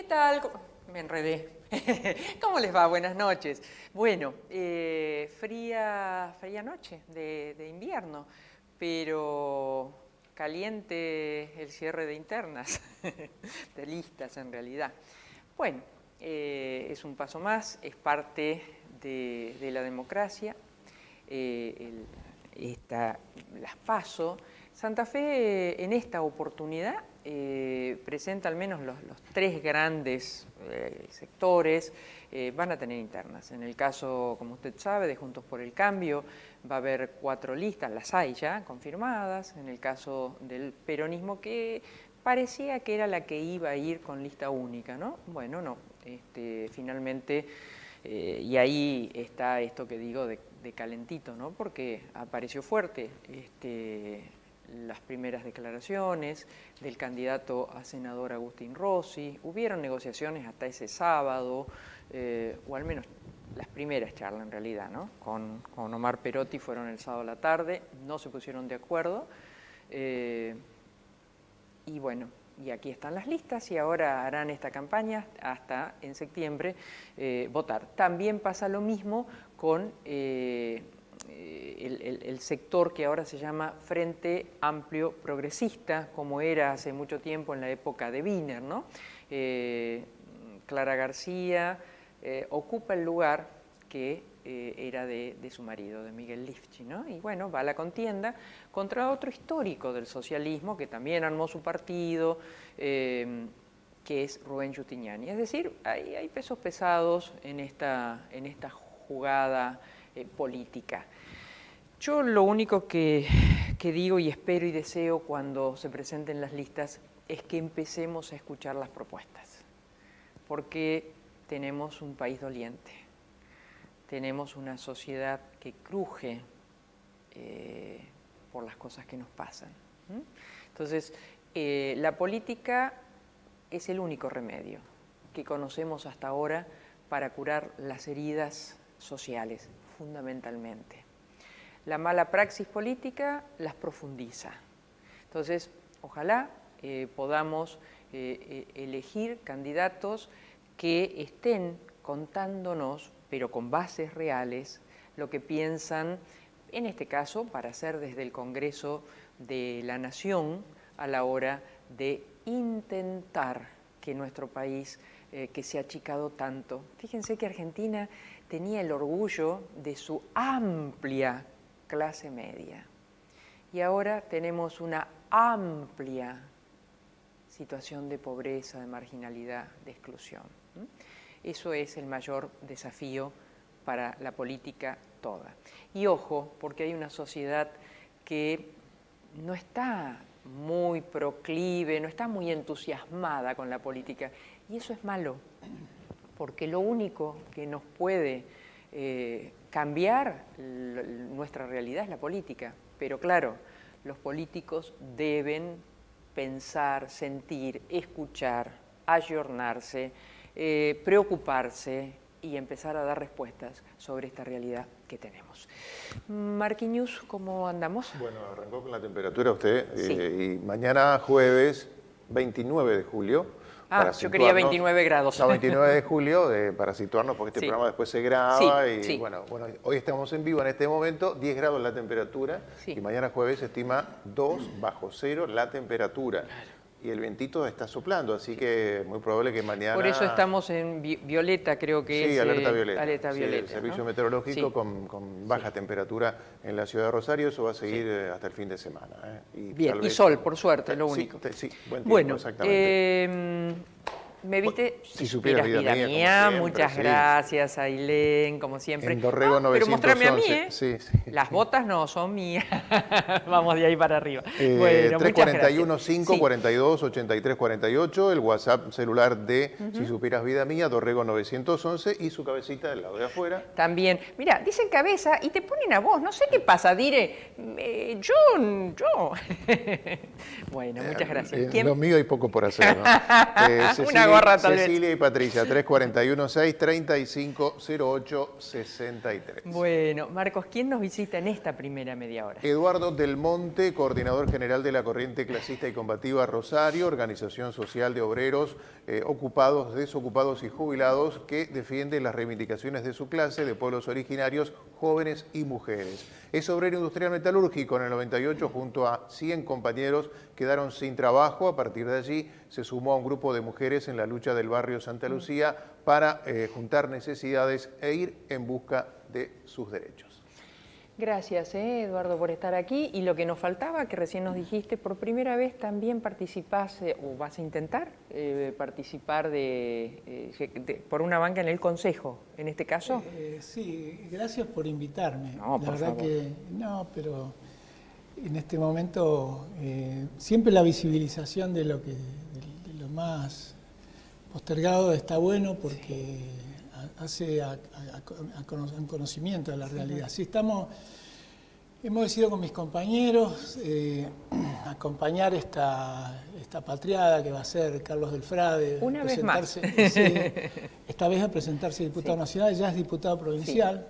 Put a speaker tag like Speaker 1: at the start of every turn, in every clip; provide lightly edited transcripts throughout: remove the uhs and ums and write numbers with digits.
Speaker 1: tal? Me enredé. ¿Cómo les va? Buenas noches. Bueno, fría noche de invierno, pero caliente el cierre de internas, de listas en realidad. Bueno, es un paso más, es parte de la democracia, las PASO. Santa Fe en esta oportunidad presenta al menos los tres grandes sectores, van a tener internas. En el caso, como usted sabe, de Juntos por el Cambio, va a haber 4 listas, las hay ya confirmadas. En el caso del peronismo, que parecía que era la que iba a ir con lista única, ¿no? Bueno, no, finalmente, y ahí está esto que digo de calentito, ¿no? Porque apareció fuerte las primeras declaraciones del candidato a senador Agustín Rossi. Hubieron negociaciones hasta ese sábado, o al menos las primeras charlas en realidad, ¿no? Con Omar Perotti fueron el sábado a la tarde, no se pusieron de acuerdo. Y bueno, y aquí están las listas y ahora harán esta campaña hasta en septiembre votar. También pasa lo mismo con el sector que ahora se llama Frente Amplio Progresista, como era hace mucho tiempo en la época de Wiener, ¿no? Clara García ocupa el lugar que era de su marido, de Miguel Lifchi, ¿no? Y bueno, va a la contienda contra otro histórico del socialismo que también armó su partido, que es Rubén Giustiniani. Es decir, hay pesos pesados en esta jugada política. Yo lo único que digo y espero y deseo cuando se presenten las listas es que empecemos a escuchar las propuestas, porque tenemos un país doliente, tenemos una sociedad que cruje por las cosas que nos pasan. Entonces, la política es el único remedio que conocemos hasta ahora para curar las heridas sociales, fundamentalmente. La mala praxis política las profundiza. Entonces, ojalá podamos elegir candidatos que estén contándonos, pero con bases reales, lo que piensan, en este caso, para hacer desde el Congreso de la Nación a la hora de intentar que nuestro país, que se ha achicado tanto. Fíjense que Argentina tenía el orgullo de su amplia clase media y ahora tenemos una amplia situación de pobreza, de marginalidad, de exclusión. Eso es el mayor desafío para la política toda. Y ojo, porque hay una sociedad que no está muy proclive, no está muy entusiasmada con la política, y eso es malo, porque lo único que nos puede cambiar nuestra realidad es la política. Pero claro, los políticos deben pensar, sentir, escuchar, ayornarse, preocuparse y empezar a dar respuestas sobre esta realidad que tenemos. Marquinhos, ¿cómo andamos?
Speaker 2: Bueno, arrancó con la temperatura usted,
Speaker 1: Sí.
Speaker 2: Y mañana jueves 29 de julio.
Speaker 1: Yo quería 29 grados.
Speaker 2: No, 29 de julio, para situarnos, porque este programa después se graba. Bueno, hoy estamos en vivo en este momento, 10 grados la temperatura, y mañana jueves se estima 2 bajo cero la temperatura. Y el vientito está soplando, así que muy probable que mañana...
Speaker 1: Por eso estamos en violeta, creo que es.
Speaker 2: Sí, alerta violeta.
Speaker 1: Alerta violeta,
Speaker 2: el servicio
Speaker 1: ¿no?
Speaker 2: meteorológico con baja temperatura en la ciudad de Rosario. Eso va a seguir hasta el fin de semana.
Speaker 1: Bien, y sol, por suerte, lo único.
Speaker 2: Sí, buen tiempo,
Speaker 1: bueno,
Speaker 2: exactamente.
Speaker 1: me viste,
Speaker 2: Si supieras, vida
Speaker 1: mía, muchas gracias, Ailén, como siempre.
Speaker 2: En Dorrego 911.
Speaker 1: Pero mostrame a mí, ¿eh?
Speaker 2: Sí.
Speaker 1: Las botas no son mías. Vamos de ahí para arriba.
Speaker 2: Bueno, 341-542-8348, el WhatsApp celular de Si supieras, vida mía, Dorrego 911, y su cabecita del lado de afuera.
Speaker 1: También. Mira, dicen cabeza y te ponen a vos. No sé qué pasa, diré. Yo. Bueno, muchas gracias.
Speaker 2: Lo mío hay poco por hacer, ¿no?
Speaker 1: Una Navarra tal vez.
Speaker 2: Cecilia y Patricia, 341-635-0863.
Speaker 1: Bueno, Marcos, ¿quién nos visita en esta primera media hora?
Speaker 2: Eduardo Del Monte, coordinador general de la Corriente Clasista y Combativa Rosario, organización social de obreros ocupados, desocupados y jubilados que defiende las reivindicaciones de su clase, de pueblos originarios, jóvenes y mujeres. Es obrero industrial metalúrgico. En el 98, junto a 100 compañeros, quedaron sin trabajo. A partir de allí se sumó a un grupo de mujeres en la lucha del barrio Santa Lucía para juntar necesidades e ir en busca de sus derechos.
Speaker 1: Gracias, Eduardo, por estar aquí. Y lo que nos faltaba, que recién nos dijiste, por primera vez también participás, o vas a intentar participar por una banca en el Consejo, en este caso.
Speaker 3: Sí, gracias por invitarme.
Speaker 1: No, por favor.
Speaker 3: Pero en este momento siempre la visibilización de lo más postergado está bueno porque hace un conocimiento de la realidad. Sí, hemos decidido con mis compañeros acompañar esta patriada que va a ser Carlos Delfrade.
Speaker 1: Una vez más.
Speaker 3: Sí, esta vez a presentarse diputado nacional, ya es diputado provincial.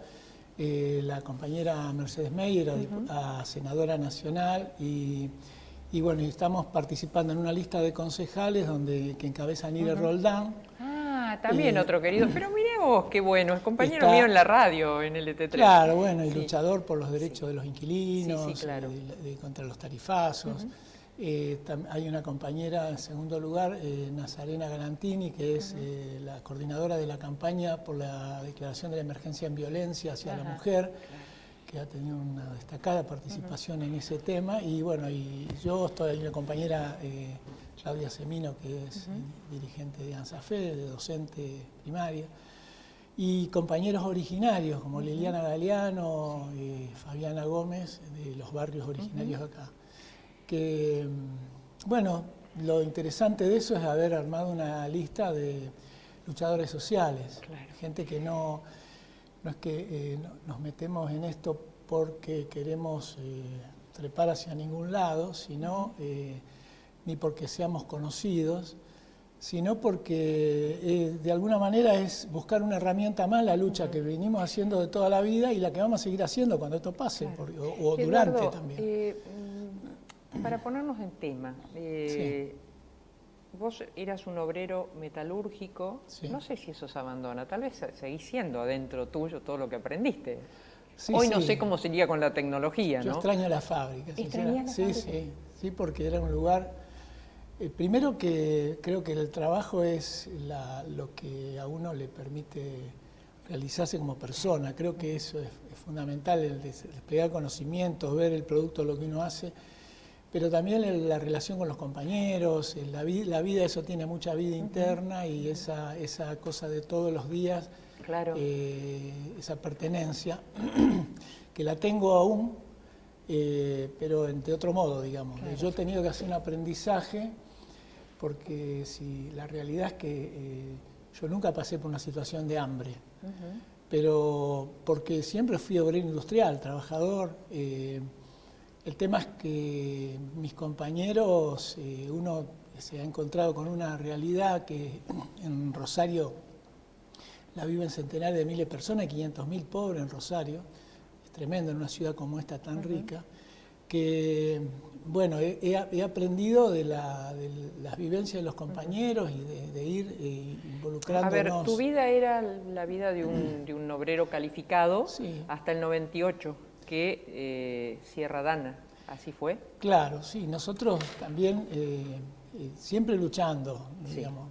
Speaker 3: Sí. La compañera Mercedes Meyer, a senadora nacional, y bueno, estamos participando en una lista de concejales que encabeza Nire Roldán.
Speaker 1: También otro querido, pero miré vos, qué bueno, es compañero mío en la radio, en el ET3.
Speaker 3: Claro, bueno, y luchador por los derechos de los inquilinos,
Speaker 1: claro.
Speaker 3: Contra los tarifazos. Hay una compañera en segundo lugar, Nazarena Galantini, que es la coordinadora de la campaña por la declaración de la emergencia en violencia hacia la mujer, que ha tenido una destacada participación en ese tema. Y bueno, y yo hay una compañera, Claudia Semino, que es dirigente de ANSAFE, de docente primaria, y compañeros originarios como Liliana Galeano, Fabiana Gómez, de los barrios originarios acá. Que, bueno, lo interesante de eso es haber armado una lista de luchadores sociales, gente que no es que nos metemos en esto porque queremos trepar hacia ningún lado, sino ni porque seamos conocidos, sino porque de alguna manera es buscar una herramienta más, la lucha que venimos haciendo de toda la vida y la que vamos a seguir haciendo cuando esto pase, o durante
Speaker 1: Eduardo,
Speaker 3: también.
Speaker 1: Para ponernos en tema, vos eras un obrero metalúrgico, no sé si eso se abandona, tal vez seguís siendo adentro tuyo todo lo que aprendiste. Hoy no sé cómo sería con la tecnología,
Speaker 3: Yo
Speaker 1: ¿no?
Speaker 3: extraño la fábrica.
Speaker 1: ¿Extrañas la fábrica?
Speaker 3: Sí, porque era un lugar... primero que creo que el trabajo es lo que a uno le permite realizarse como persona. Creo que eso es fundamental, el desplegar conocimientos, ver el producto de lo que uno hace, pero también la relación con los compañeros, la vida, eso tiene mucha vida interna, y esa cosa de todos los días, esa pertenencia, que la tengo aún, pero de otro modo, digamos. Yo he tenido que hacer un aprendizaje, porque la realidad es que yo nunca pasé por una situación de hambre, pero porque siempre fui obrero industrial, trabajador. El tema es que mis compañeros, uno se ha encontrado con una realidad que en Rosario la viven centenares de miles de personas, 500.000 pobres en Rosario. Es tremendo en una ciudad como esta tan rica, que bueno, he aprendido de las vivencias de los compañeros y de ir involucrándonos.
Speaker 1: A ver, tu vida era la vida de un obrero calificado hasta el 98. Que Sierra Dana, ¿así fue?
Speaker 3: Claro, sí, nosotros también siempre luchando, digamos,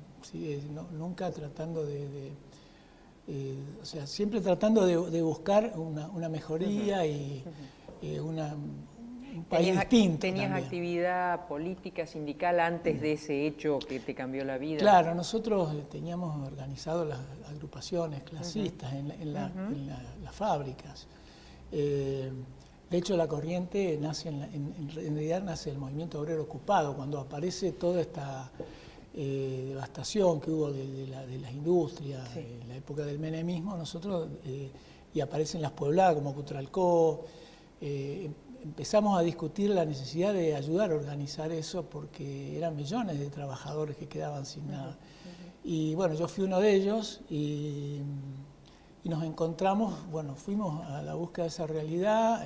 Speaker 3: nunca tratando o sea, siempre tratando de buscar una mejoría y un país distinto.
Speaker 1: ¿Tenías actividad política, sindical antes de ese hecho que te cambió la vida?
Speaker 3: Claro, nosotros teníamos organizado las agrupaciones clasistas en las fábricas. De hecho, la corriente nace, en realidad nace el movimiento obrero ocupado, cuando aparece toda esta devastación que hubo de las industrias, en la época del menemismo, nosotros, y aparecen las puebladas como Cutralcó, empezamos a discutir la necesidad de ayudar a organizar eso porque eran millones de trabajadores que quedaban sin nada. Y bueno, yo fui uno de ellos y nos encontramos, bueno, fuimos a la búsqueda de esa realidad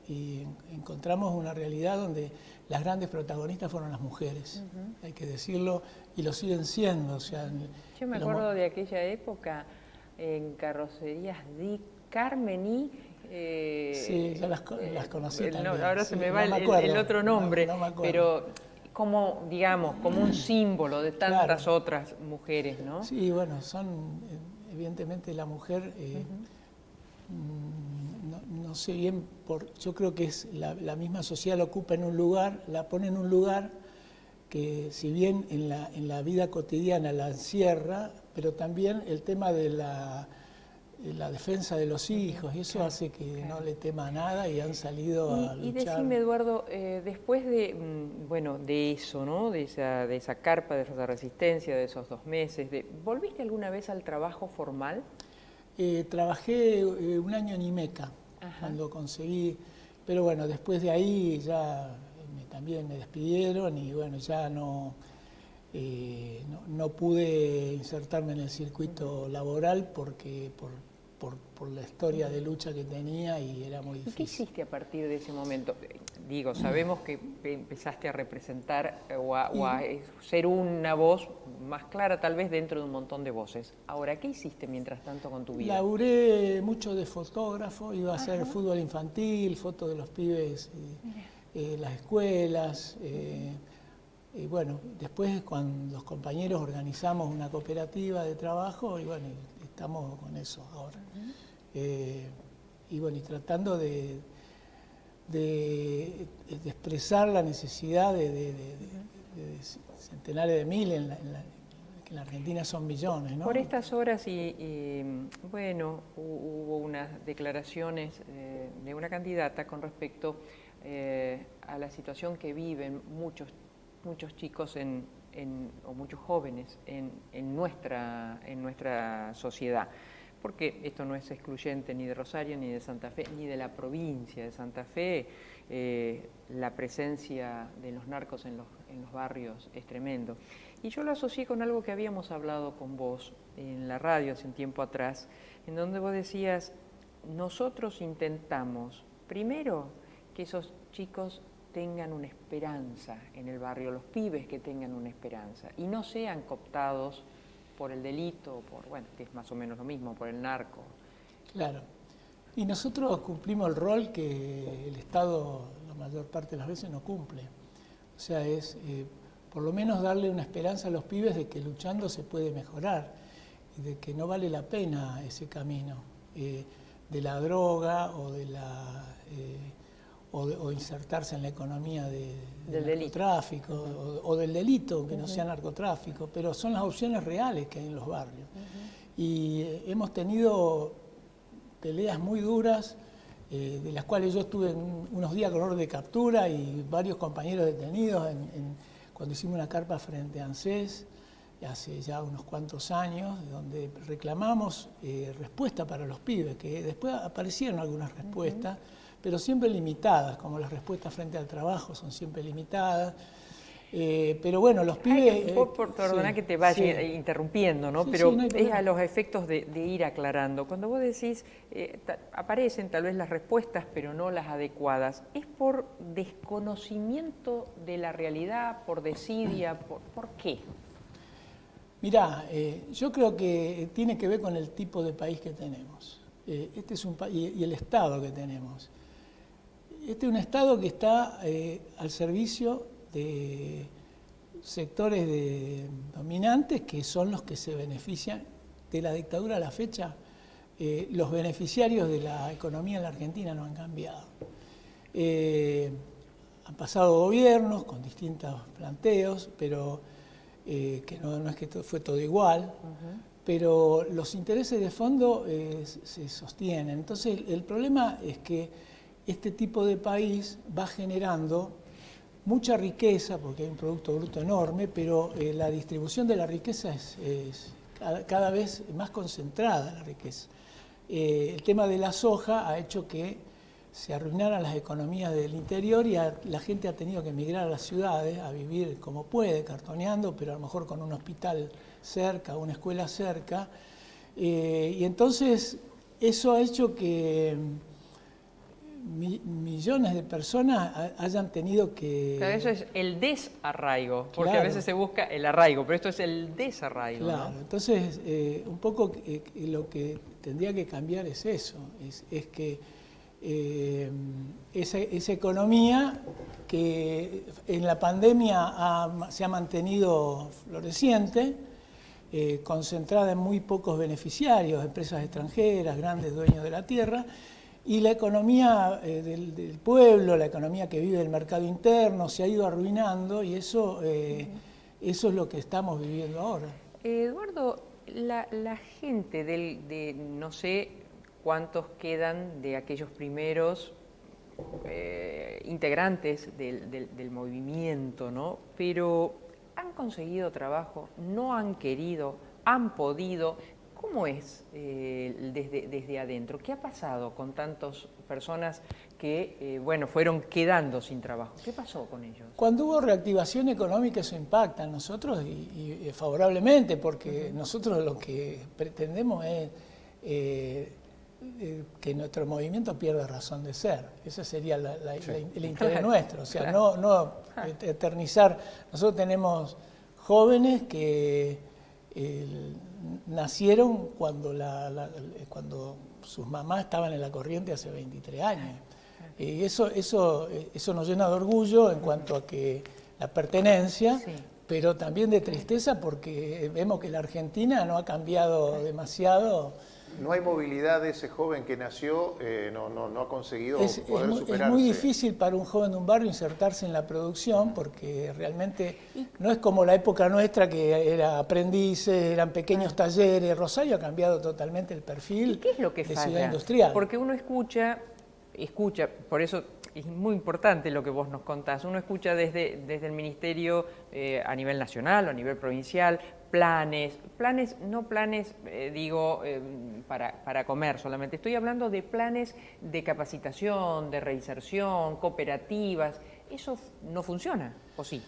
Speaker 3: y encontramos una realidad donde las grandes protagonistas fueron las mujeres, hay que decirlo, y lo siguen siendo. O sea,
Speaker 1: yo me acuerdo de aquella época en carrocerías Di Carmení.
Speaker 3: Sí, yo las conocí también.
Speaker 1: Ahora
Speaker 3: sí,
Speaker 1: se me va el otro nombre, no pero como, digamos, como un símbolo de tantas otras mujeres, ¿no?
Speaker 3: Sí, bueno, evidentemente la mujer, no sé bien, yo creo que es la misma sociedad la ocupa en un lugar, la pone en un lugar que si bien en la vida cotidiana la encierra, pero también el tema de la defensa de los hijos, y eso hace que no le tema a nada y han salido a luchar.
Speaker 1: Y decime, Eduardo, después de, bueno, de eso, ¿no? De esa carpa, de esa resistencia, de esos 2 meses, ¿volviste alguna vez al trabajo formal?
Speaker 3: Trabajé un año en IMECA, cuando conseguí, pero bueno, después de ahí ya también me despidieron y bueno, ya no pude insertarme en el circuito laboral porque por la historia de lucha que tenía y era muy difícil.
Speaker 1: ¿Y qué hiciste a partir de ese momento? Digo, sabemos que empezaste a representar o a ser una voz más clara tal vez dentro de un montón de voces. Ahora, ¿qué hiciste mientras tanto con tu vida?
Speaker 3: Laburé mucho de fotógrafo, iba a hacer fútbol infantil, fotos de los pibes, las escuelas. Y bueno, después cuando los compañeros organizamos una cooperativa de trabajo y bueno, estamos con eso ahora. Y bueno, y tratando de expresar la necesidad de centenares de miles, que en la Argentina son millones, ¿no?
Speaker 1: Por estas horas bueno, hubo unas declaraciones de una candidata con respecto a la situación que viven muchos chicos o muchos jóvenes en nuestra sociedad, porque esto no es excluyente ni de Rosario, ni de Santa Fe, ni de la provincia de Santa Fe. La presencia de los narcos en los barrios es tremendo. Y yo lo asocié con algo que habíamos hablado con vos en la radio hace un tiempo atrás, en donde vos decías, nosotros intentamos, primero, que esos chicos tengan una esperanza en el barrio, los pibes que tengan una esperanza y no sean cooptados por el delito, que es más o menos lo mismo, por el narco.
Speaker 3: Claro. Y nosotros cumplimos el rol que el Estado la mayor parte de las veces no cumple. O sea, es por lo menos darle una esperanza a los pibes de que luchando se puede mejorar y de que no vale la pena ese camino de la droga o de o insertarse en la economía del narcotráfico o del delito, aunque no sea narcotráfico, pero son las opciones reales que hay en los barrios. Y hemos tenido peleas muy duras, de las cuales yo estuve unos días con orden de captura y varios compañeros detenidos cuando hicimos una carpa frente a ANSES, hace ya unos cuantos años, donde reclamamos respuesta para los pibes, que después aparecieron algunas respuestas, pero siempre limitadas, como las respuestas frente al trabajo son siempre limitadas. Pero bueno, los pibes...
Speaker 1: Perdona que te vaya interrumpiendo, ¿no? Pero no es a los efectos de ir aclarando. Cuando vos decís, aparecen tal vez las respuestas, pero no las adecuadas, ¿es por desconocimiento de la realidad, por desidia, por qué?
Speaker 3: Mirá, yo creo que tiene que ver con el tipo de país que tenemos. Este es un y el Estado que tenemos. Este es un Estado que está al servicio de sectores dominantes que son los que se benefician de la dictadura a la fecha. Los beneficiarios de la economía en la Argentina no han cambiado. Han pasado gobiernos con distintos planteos, pero que no es que fue todo igual, pero los intereses de fondo se sostienen. Entonces el problema es que este tipo de país va generando mucha riqueza, porque hay un Producto Bruto enorme, pero la distribución de la riqueza es cada vez más concentrada la riqueza. El tema de la soja ha hecho que se arruinaran las economías del interior y la gente ha tenido que emigrar a las ciudades a vivir como puede, cartoneando, pero a lo mejor con un hospital cerca, una escuela cerca. Y entonces eso ha hecho que millones de personas hayan tenido que...
Speaker 1: Claro, eso es el desarraigo, porque
Speaker 3: claro,
Speaker 1: a veces se busca el arraigo, pero esto es el desarraigo.
Speaker 3: Claro, ¿no? Entonces un poco lo que tendría que cambiar es eso, es que esa economía que en la pandemia se ha mantenido floreciente, concentrada en muy pocos beneficiarios, empresas extranjeras, grandes dueños de la tierra, y la economía del pueblo, la economía que vive el mercado interno, se ha ido arruinando y eso es lo que estamos viviendo ahora.
Speaker 1: Eduardo, la gente de no sé cuántos quedan de aquellos primeros integrantes del movimiento, ¿no? Pero han conseguido trabajo, no han querido, han podido. ¿Cómo es desde adentro? ¿Qué ha pasado con tantas personas que fueron quedando sin trabajo? ¿Qué pasó con ellos?
Speaker 3: Cuando hubo reactivación económica eso impacta a nosotros y favorablemente, porque nosotros lo que pretendemos es que nuestro movimiento pierda razón de ser. Ese sería el interés nuestro. O sea, no eternizar. Nosotros tenemos jóvenes que nacieron cuando sus mamás estaban en la corriente hace 23 años. Y eso nos llena de orgullo en cuanto a que la pertenencia, sí, pero también de tristeza porque vemos que la Argentina no ha cambiado demasiado.
Speaker 2: No hay movilidad de ese joven que nació, no ha conseguido poder superarse.
Speaker 3: Es muy difícil para un joven de un barrio insertarse en la producción porque realmente no es como la época nuestra que era aprendices, eran pequeños talleres. Rosario ha cambiado totalmente el perfil.
Speaker 1: ¿Y qué es lo que
Speaker 3: de
Speaker 1: falla?
Speaker 3: Ciudad industrial.
Speaker 1: Porque uno escucha, por eso es muy importante lo que vos nos contás, uno escucha desde el Ministerio a nivel nacional o a nivel provincial, planes, no planes, para comer solamente, estoy hablando de planes de capacitación, de reinserción, cooperativas. ¿Eso no funciona o sí?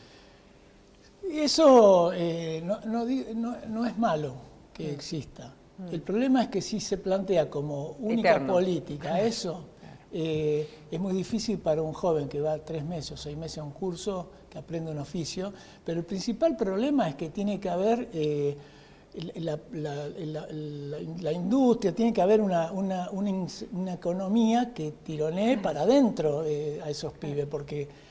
Speaker 3: Eso no es malo que exista. El problema es que si se plantea como única
Speaker 1: eterno
Speaker 3: política eso, es muy difícil para un joven que va 3 meses o 6 meses a un curso, que aprende un oficio, pero el principal problema es que tiene que haber la industria, tiene que haber una economía que tironee para adentro a esos pibes, porque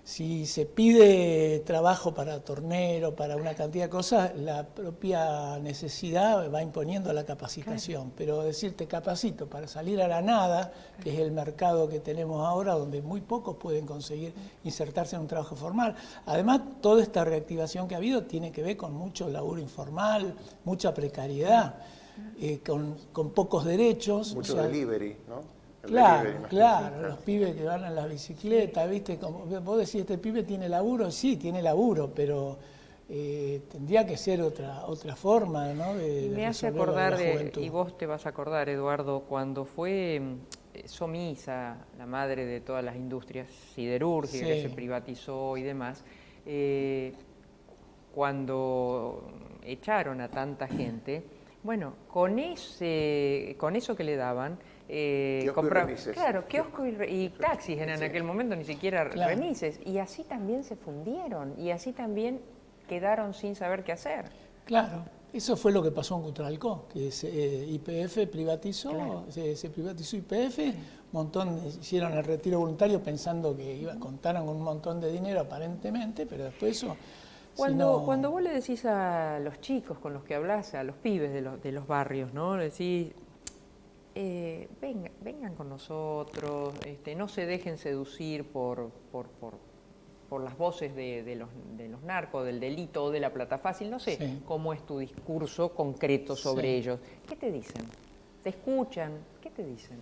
Speaker 3: si se pide trabajo para tornero, para una cantidad de cosas, la propia necesidad va imponiendo la capacitación. Claro. Pero decir, te capacito para salir a la nada, que es el mercado que tenemos ahora, donde muy pocos pueden conseguir insertarse en un trabajo formal. Además, toda esta reactivación que ha habido tiene que ver con mucho laburo informal, mucha precariedad, con pocos derechos.
Speaker 2: Mucho delivery, ¿no?
Speaker 3: Claro, los pibes que van en las bicicletas, ¿viste? Como vos decís, este pibe tiene laburo, sí, tiene laburo, pero tendría que ser otra forma, ¿no?
Speaker 1: Me hace acordar, y vos te vas a acordar, Eduardo, cuando fue Somisa, la madre de todas las industrias siderúrgicas, sí, que se privatizó y demás, cuando echaron a tanta gente, bueno, con eso que le daban, kiosco y taxis eran en aquel momento, ni siquiera remises, y así también se fundieron, y así también quedaron sin saber qué hacer.
Speaker 3: Claro, eso fue lo que pasó en Cutralcó, que YPF privatizó, se privatizó YPF, hicieron el retiro voluntario pensando que contaron con un montón de dinero aparentemente, pero después eso...
Speaker 1: Cuando vos le decís a los chicos con los que hablas, a los pibes de los barrios, ¿no? Le decís, vengan con nosotros, no se dejen seducir por las voces de los narcos, del delito o de la plata fácil, no sé, sí, cómo es tu discurso concreto sobre ellos. ¿Qué te dicen? ¿Te escuchan? ¿Qué te dicen?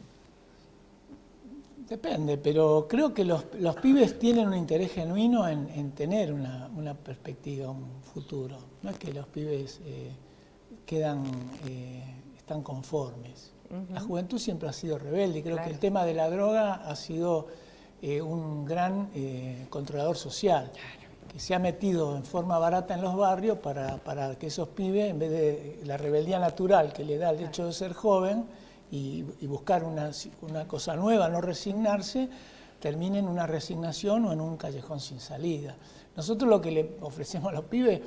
Speaker 3: Depende, pero creo que los pibes tienen un interés genuino en tener una perspectiva, un futuro. No es que los pibes están conformes. la juventud siempre ha sido rebelde y creo que el tema de la droga ha sido un gran controlador social, que se ha metido en forma barata en los barrios para que esos pibes, en vez de la rebeldía natural que le da el hecho de ser joven y buscar una cosa nueva, no resignarse, termine en una resignación o en un callejón sin salida. Nosotros lo que le ofrecemos a los pibes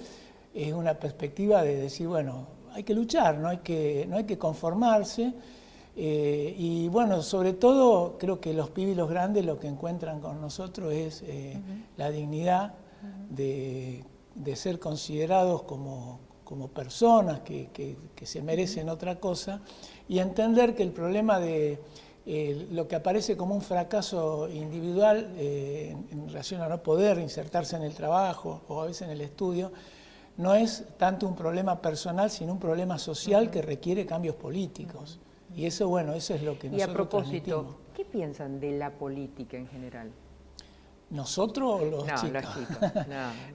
Speaker 3: es una perspectiva de decir, bueno, hay que luchar, no hay que conformarse. Y bueno, sobre todo creo que los pibes y los grandes lo que encuentran con nosotros es la dignidad de ser considerados como personas que se merecen otra cosa y entender que el problema de lo que aparece como un fracaso individual en relación a no poder insertarse en el trabajo o a veces en el estudio, no es tanto un problema personal, sino un problema social que requiere cambios políticos. Y eso, bueno, eso es lo que nosotros
Speaker 1: Y a propósito,
Speaker 3: transmitimos.
Speaker 1: ¿qué piensan de la política en general?
Speaker 3: ¿Nosotros o los chicos?
Speaker 1: No, los chicos.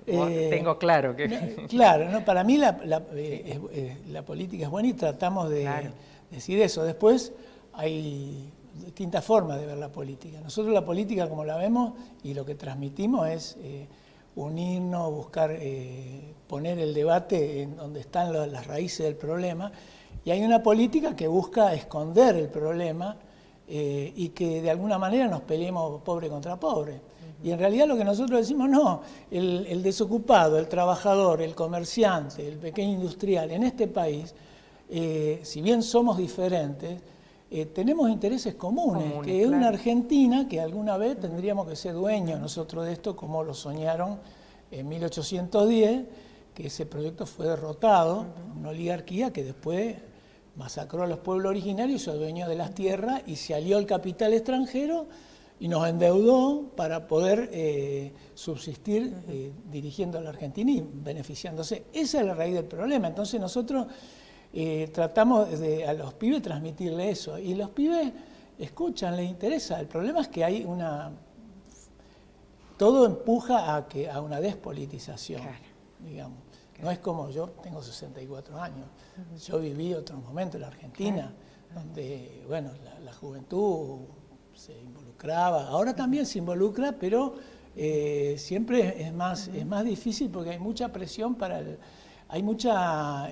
Speaker 1: No, tengo claro que...
Speaker 3: Claro, ¿no? Para mí la política es buena y tratamos de decir eso. Después hay distintas formas de ver la política. Nosotros la política como la vemos y lo que transmitimos es unirnos, buscar poner el debate en donde están las raíces del problema. Y hay una política que busca esconder el problema y que de alguna manera nos peleemos pobre contra pobre. Y en realidad lo que nosotros decimos, no, el desocupado, el trabajador, el comerciante, el pequeño industrial en este país, si bien somos diferentes, tenemos intereses comunes, que es una Argentina que alguna vez tendríamos que ser dueños nosotros de esto, como lo soñaron en 1810, que ese proyecto fue derrotado, una oligarquía que después masacró a los pueblos originarios, se adueñó de las tierras y se alió al capital extranjero y nos endeudó para poder subsistir dirigiendo a la Argentina y beneficiándose. Esa es la raíz del problema. Entonces nosotros tratamos a los pibes transmitirle eso. Y los pibes escuchan, les interesa. El problema es que hay todo empuja a una despolitización, digamos. No es como yo, tengo 64 años, yo viví otros momentos en la Argentina, donde, bueno, la juventud se involucraba, ahora también se involucra, pero siempre es más difícil porque hay mucha presión hay mucha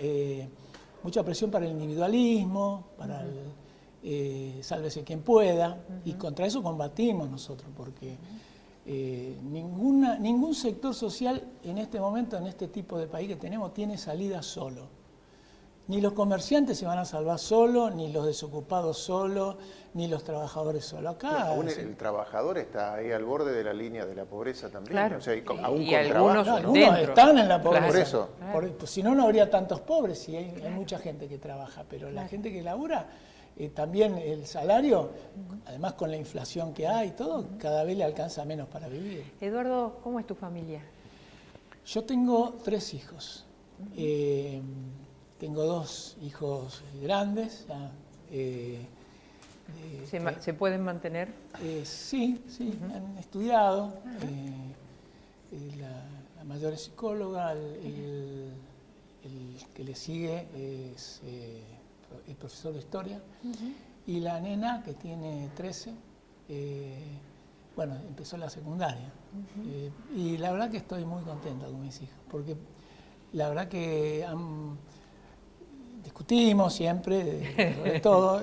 Speaker 3: presión para el individualismo, para el sálvese quien pueda, y contra eso combatimos nosotros, porque ningún sector social en este momento, en este tipo de país que tenemos, tiene salida solo. Ni los comerciantes se van a salvar solo, ni los desocupados solo, ni los trabajadores solo. Acá
Speaker 2: aún el trabajador está ahí al borde de la línea de la pobreza también.
Speaker 1: Claro.
Speaker 2: O sea, aún
Speaker 1: y
Speaker 2: con
Speaker 1: algunos,
Speaker 2: trabajo, ¿no?
Speaker 3: Algunos están en la pobreza.
Speaker 2: Por eso.
Speaker 3: Pues, si no, no habría tantos pobres, si hay mucha gente que trabaja, pero la gente que labura, también el salario, además con la inflación que hay y todo, cada vez le alcanza menos para vivir.
Speaker 1: Eduardo, ¿cómo es tu familia?
Speaker 3: Yo tengo 3 hijos. Tengo 2 hijos grandes.
Speaker 1: ¿Se pueden mantener?
Speaker 3: Sí, han estudiado. La mayor es psicóloga, el que le sigue es el profesor de historia, y la nena, que tiene 13, bueno, empezó la secundaria. Y la verdad que estoy muy contenta con mis hijos, porque la verdad que discutimos siempre, de todo,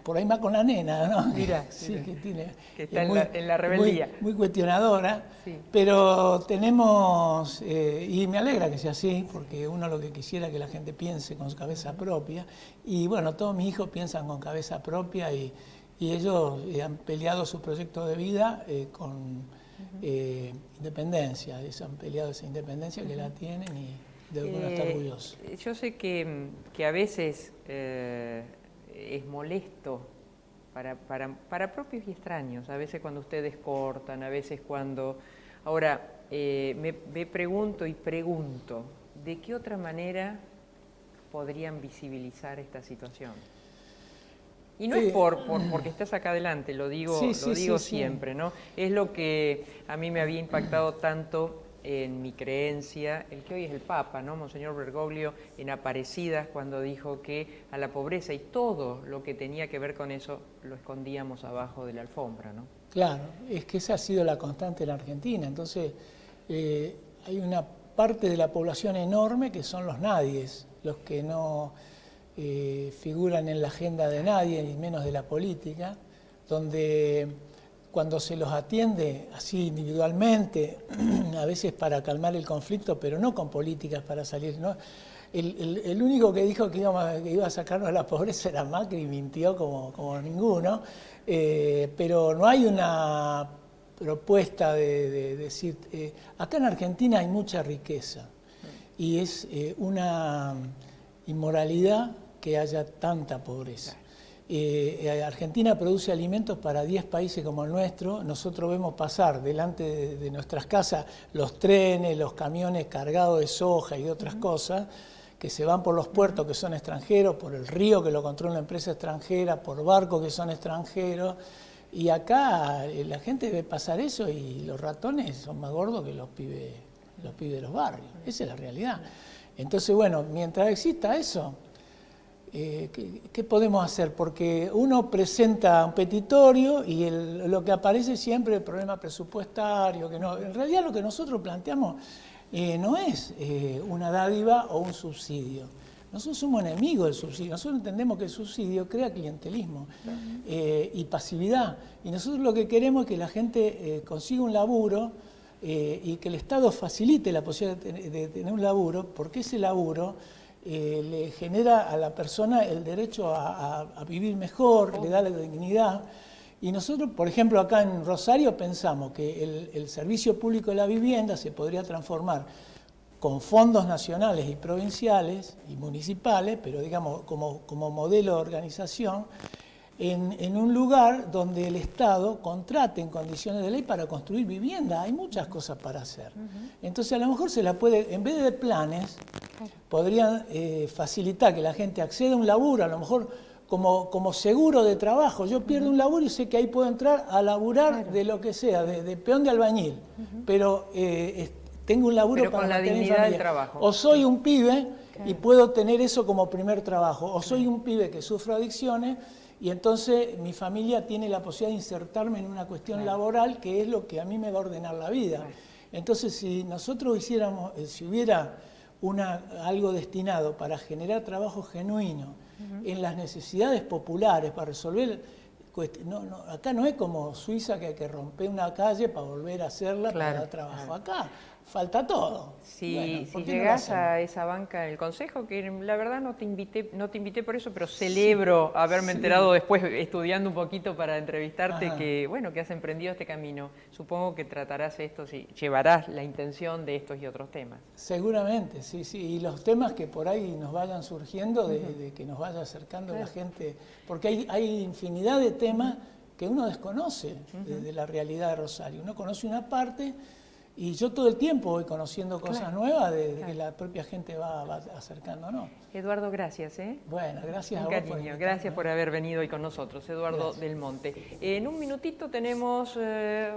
Speaker 3: por ahí más con la nena, ¿no?
Speaker 1: Mira,
Speaker 3: sí,
Speaker 1: que está en la rebeldía.
Speaker 3: Muy cuestionadora,
Speaker 1: sí.
Speaker 3: Pero tenemos, y me alegra que sea así, porque uno lo que quisiera es que la gente piense con su cabeza propia, y bueno, todos mis hijos piensan con cabeza propia, y ellos han peleado su proyecto de vida con independencia, ellos han peleado esa independencia que la tienen y de alguna estar orgullosos.
Speaker 1: Yo sé que a veces es molesto para propios y extraños, a veces cuando ustedes cortan, a veces cuando... Ahora, me pregunto, ¿de qué otra manera podrían visibilizar esta situación? Y no es porque estás acá adelante, lo digo siempre, ¿no? Es lo que a mí me había impactado tanto en mi creencia, el que hoy es el Papa, ¿no? Monseñor Bergoglio, en Aparecidas, cuando dijo que a la pobreza y todo lo que tenía que ver con eso lo escondíamos abajo de la alfombra, ¿no?
Speaker 3: Claro, es que esa ha sido la constante en la Argentina. Entonces, hay una parte de la población enorme que son los nadies, los que no figuran en la agenda de nadie, ni menos de la política, donde cuando se los atiende así individualmente, a veces para calmar el conflicto, pero no con políticas para salir, ¿no? El único que dijo que iba a sacarnos de la pobreza era Macri, y mintió como ninguno, pero no hay una propuesta de decir, acá en Argentina hay mucha riqueza y es una inmoralidad que haya tanta pobreza. Argentina produce alimentos para 10 países como el nuestro. Nosotros vemos pasar delante de nuestras casas los trenes, los camiones cargados de soja y de otras cosas que se van por los puertos que son extranjeros, por el río que lo controla una empresa extranjera, por barcos que son extranjeros. Y acá la gente ve pasar eso y los ratones son más gordos que los pibes de los barrios. Esa es la realidad. Entonces, bueno, mientras exista eso, ¿qué podemos hacer? Porque uno presenta un petitorio y lo que aparece siempre es el problema presupuestario, que no, en realidad lo que nosotros planteamos no es una dádiva o un subsidio. Nosotros somos enemigos del subsidio. Nosotros entendemos que el subsidio crea clientelismo y pasividad. Y nosotros lo que queremos es que la gente consiga un laburo y que el Estado facilite la posibilidad de tener un laburo, porque ese laburo le genera a la persona el derecho a vivir mejor, le da la dignidad. Y nosotros, por ejemplo, acá en Rosario pensamos que el servicio público de la vivienda se podría transformar con fondos nacionales y provinciales y municipales, pero digamos como modelo de organización, en un lugar donde el Estado contrate en condiciones de ley para construir vivienda. Hay muchas cosas para hacer. Entonces a lo mejor se la puede, en vez de planes, podrían facilitar que la gente acceda a un laburo, a lo mejor como seguro de trabajo. Yo pierdo un laburo y sé que ahí puedo entrar a laburar de lo que sea, de peón de albañil, pero tengo un laburo
Speaker 1: pero
Speaker 3: para
Speaker 1: con la
Speaker 3: mantener mi
Speaker 1: dignidad
Speaker 3: familia.
Speaker 1: del trabajo.
Speaker 3: O soy un pibe y puedo tener eso como primer trabajo, o soy un pibe que sufro adicciones y entonces mi familia tiene la posibilidad de insertarme en una cuestión laboral que es lo que a mí me va a ordenar la vida. Entonces, si nosotros hiciéramos, si hubiera algo destinado para generar trabajo genuino en las necesidades populares, para resolver... acá no es como Suiza que hay que romper una calle para volver a hacerla para dar trabajo. Acá falta todo.
Speaker 1: Si llegás a esa banca del Consejo, que la verdad no te invité por eso, pero celebro haberme enterado después, estudiando un poquito para entrevistarte, que has emprendido este camino. Supongo que tratarás estos y llevarás la intención de estos y otros temas.
Speaker 3: Seguramente, sí. Y los temas que por ahí nos vayan surgiendo, de que nos vaya acercando la gente, porque hay infinidad de temas que uno desconoce de la realidad de Rosario. Uno conoce una parte. Y yo todo el tiempo voy conociendo cosas nuevas de que la propia gente va acercándonos.
Speaker 1: Eduardo, gracias.
Speaker 3: Bueno, gracias a vos.
Speaker 1: Cariño, gracias por haber venido hoy con nosotros, Eduardo Del Monte. En un minutito tenemos